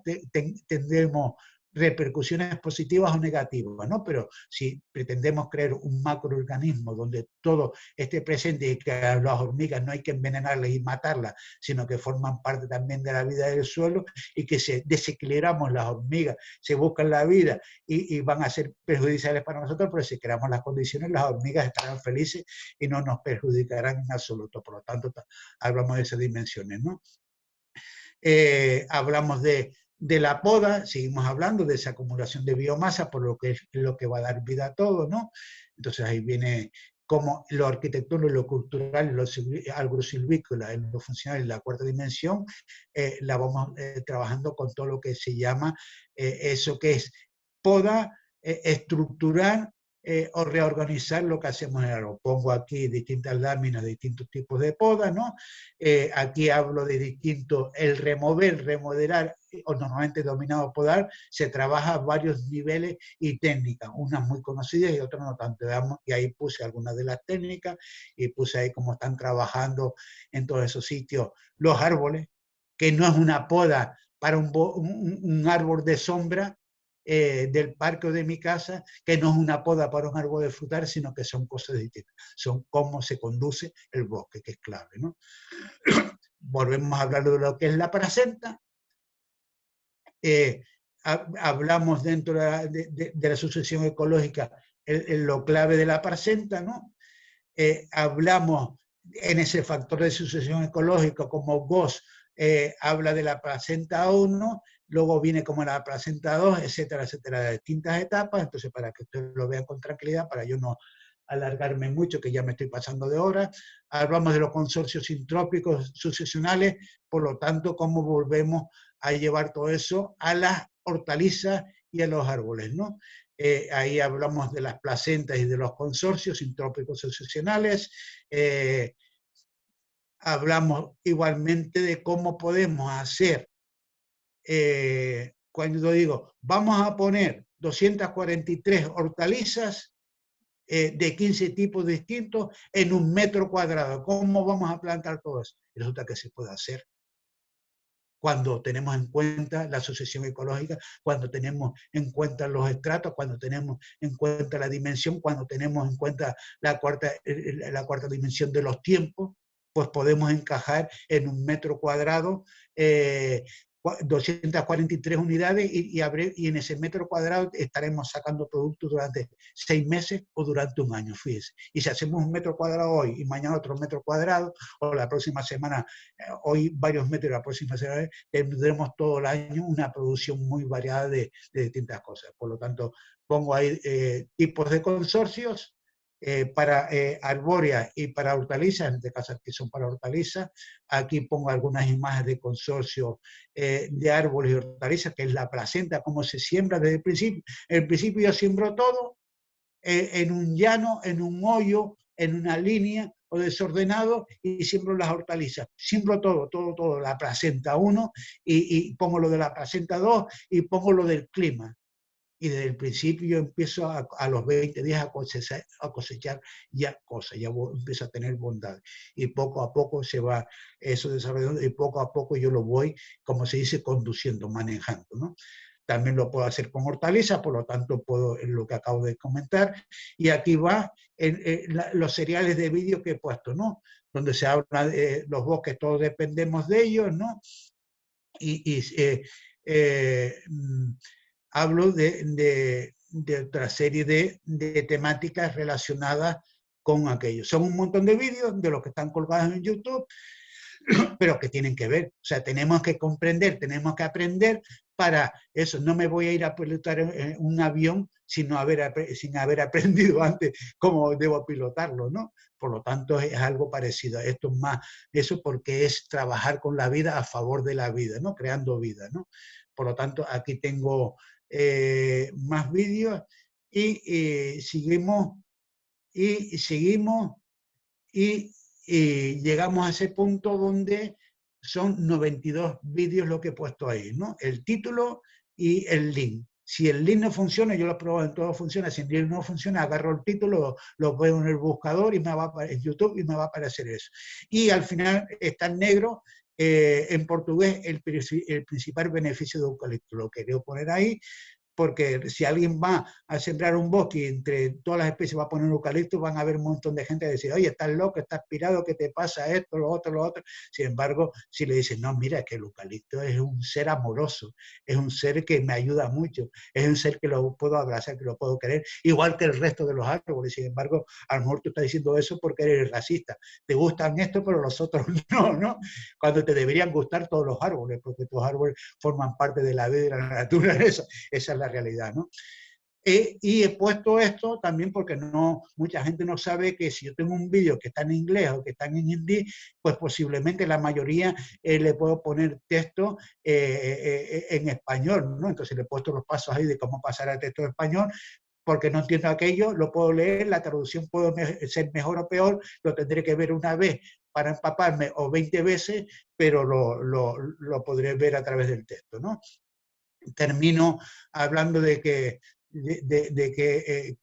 tendremos repercusiones positivas o negativas, ¿no? Pero si pretendemos crear un macroorganismo donde todo esté presente y que a las hormigas no hay que envenenarlas y matarlas, sino que forman parte también de la vida del suelo y que si desequilibramos las hormigas, se buscan la vida y van a ser perjudiciales para nosotros, pero si creamos las condiciones, las hormigas estarán felices y no nos perjudicarán en absoluto. Por lo tanto, hablamos de esas dimensiones, ¿no? Hablamos de la poda, seguimos hablando de esa acumulación de biomasa, por lo que es lo que va a dar vida a todo, ¿no? Entonces ahí viene como lo arquitectónico, lo cultural, lo agrosilvícola, en lo funcional, en la cuarta dimensión, la vamos trabajando con todo lo que se llama eso que es poda, estructurar, o reorganizar lo que hacemos en el árbol. Pongo aquí distintas láminas de distintos tipos de poda, ¿no? Aquí hablo de distintos, el remover, remodelar, o normalmente dominado podar, se trabaja a varios niveles y técnicas, unas muy conocidas y otras no tanto. Y ahí puse algunas de las técnicas y puse ahí cómo están trabajando en todos esos sitios los árboles, que no es una poda para un árbol de sombra, del parque o de mi casa, que no es una poda para un árbol de frutal, sino que son cosas distintas. Son cómo se conduce el bosque, que es clave, ¿no? Volvemos a hablar de lo que es la placenta. Hablamos dentro de la sucesión ecológica lo clave de la placenta, ¿no? Hablamos en ese factor de sucesión ecológica como GOS, habla de la placenta 1, luego viene como la placenta 2, etcétera, etcétera, de distintas etapas. Entonces, para que ustedes lo vean con tranquilidad, para yo no alargarme mucho, que ya me estoy pasando de hora. Hablamos de los consorcios sintrópicos sucesionales, por lo tanto, cómo volvemos a llevar todo eso a las hortalizas y a los árboles, ¿no? Ahí hablamos de las placentas y de los consorcios sintrópicos excepcionales. Hablamos igualmente de cómo podemos hacer, cuando digo, vamos a poner 243 hortalizas de 15 tipos distintos en 1 metro cuadrado. ¿Cómo vamos a plantar todo eso? Y resulta que se puede hacer cuando tenemos en cuenta la asociación ecológica, cuando tenemos en cuenta los estratos, cuando tenemos en cuenta la dimensión, cuando tenemos en cuenta la cuarta dimensión de los tiempos, pues podemos encajar en 1 metro cuadrado 243 unidades y en ese metro cuadrado estaremos sacando productos durante 6 meses o durante 1 año, fíjese. Y si hacemos 1 metro cuadrado hoy y mañana otro metro cuadrado, o la próxima semana, hoy varios metros y la próxima semana, tendremos todo el año una producción muy variada de distintas cosas. Por lo tanto, pongo ahí tipos de consorcios, para arbóreas y para hortalizas, en este caso aquí son para hortalizas. Aquí pongo algunas imágenes de consorcios de árboles y hortalizas, que es la placenta, cómo se siembra desde el principio. En el principio yo siembro todo en un llano, en un hoyo, en una línea o desordenado, y siembro las hortalizas. Siembro todo, la placenta 1, y pongo lo de la placenta 2, y pongo lo del clima. Y desde el principio yo empiezo a los 20 días a cosechar ya cosas, ya empiezo a tener bondad. Y poco a poco se va eso desarrollando, y poco a poco yo lo voy, como se dice, conduciendo, manejando, ¿no? También lo puedo hacer con hortalizas, por lo tanto puedo, en lo que acabo de comentar. Y aquí va los seriales de vídeo que he puesto, ¿no? Donde se habla de los bosques, todos dependemos de ellos, ¿no? Hablo de otra serie de temáticas relacionadas con aquello. Son un montón de vídeos de los que están colgados en YouTube, pero que tienen que ver. O sea, tenemos que comprender, tenemos que aprender para eso. No me voy a ir a pilotar un avión sin haber aprendido antes cómo debo pilotarlo, ¿no? Por lo tanto, es algo parecido. Esto es más eso, porque es trabajar con la vida a favor de la vida, ¿no? Creando vida, ¿no? Por lo tanto, aquí tengo más vídeos y seguimos y llegamos a ese punto donde son 92 vídeos lo que he puesto ahí, ¿no? El título y el link. Si el link no funciona, yo lo pruebo en todo funciona. Si el link no funciona, agarro el título, lo veo en el buscador y me va a en YouTube y me va a aparecer eso. Y al final está en negro, en portugués, el principal beneficio de eucalipto. Lo quería poner ahí, porque si alguien va a sembrar un bosque y entre todas las especies va a poner eucalipto, van a haber un montón de gente que dice, oye, estás loco, estás pirado, ¿qué te pasa esto, lo otro, lo otro? Sin embargo, si le dicen, no, mira, que el eucalipto es un ser amoroso, es un ser que me ayuda mucho, es un ser que lo puedo abrazar, que lo puedo querer, igual que el resto de los árboles. Sin embargo, a lo mejor tú estás diciendo eso porque eres racista. Te gustan esto, pero los otros no, ¿no? Cuando te deberían gustar todos los árboles, porque todos los árboles forman parte de la vida y de la naturaleza. Esa es la realidad, ¿no? Y he puesto esto también porque mucha gente no sabe que si yo tengo un vídeo que está en inglés o que está en hindi, pues posiblemente la mayoría le puedo poner texto en español, ¿no? Entonces le he puesto los pasos ahí de cómo pasar al texto en español, porque no entiendo aquello, lo puedo leer, la traducción puede ser mejor o peor, lo tendré que ver una vez para empaparme o 20 veces, pero lo podré ver a través del texto, ¿no? Termino hablando de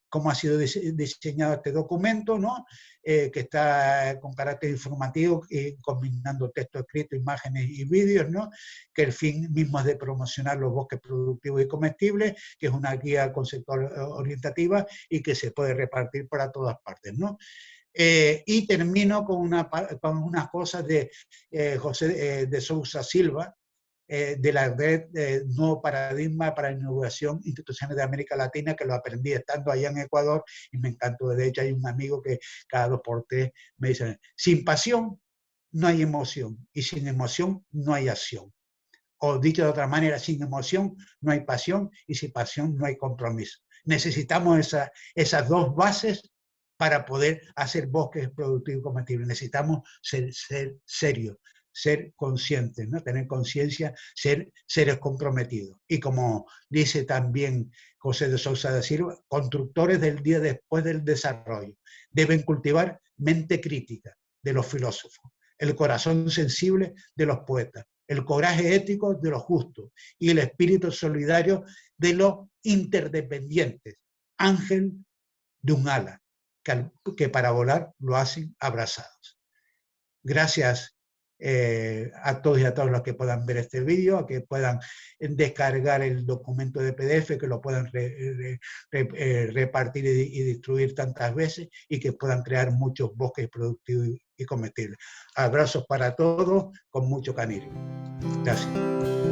cómo ha sido diseñado este documento, ¿no? Que está con carácter informativo, combinando texto escrito, imágenes y vídeos, ¿no? Que el fin mismo es de promocionar los bosques productivos y comestibles, que es una guía conceptual orientativa y que se puede repartir para todas partes, ¿no? Y termino con unas cosas de José de Sousa Silva, de la red Nuevo Paradigma para la Innovación Instituciones de América Latina, que lo aprendí estando allá en Ecuador y me encantó. De hecho, hay un amigo que cada 2 por 3 me dice, sin pasión no hay emoción y sin emoción no hay acción. O dicho de otra manera, sin emoción no hay pasión y sin pasión no hay compromiso. Necesitamos esas 2 bases para poder hacer bosques productivos y comestibles. Necesitamos ser serios, ser conscientes, ¿no? Tener conciencia, ser seres comprometidos. Y como dice también José de Sousa da Silva, constructores del día después del desarrollo. Deben cultivar mente crítica de los filósofos, el corazón sensible de los poetas, el coraje ético de los justos y el espíritu solidario de los interdependientes. Ángel de un ala, que para volar lo hacen abrazados. Gracias a todos y a todas los que puedan ver este vídeo, a que puedan descargar el documento de PDF, que lo puedan repartir y distribuir tantas veces y que puedan crear muchos bosques productivos y comestibles. Abrazos para todos con mucho cariño. Gracias.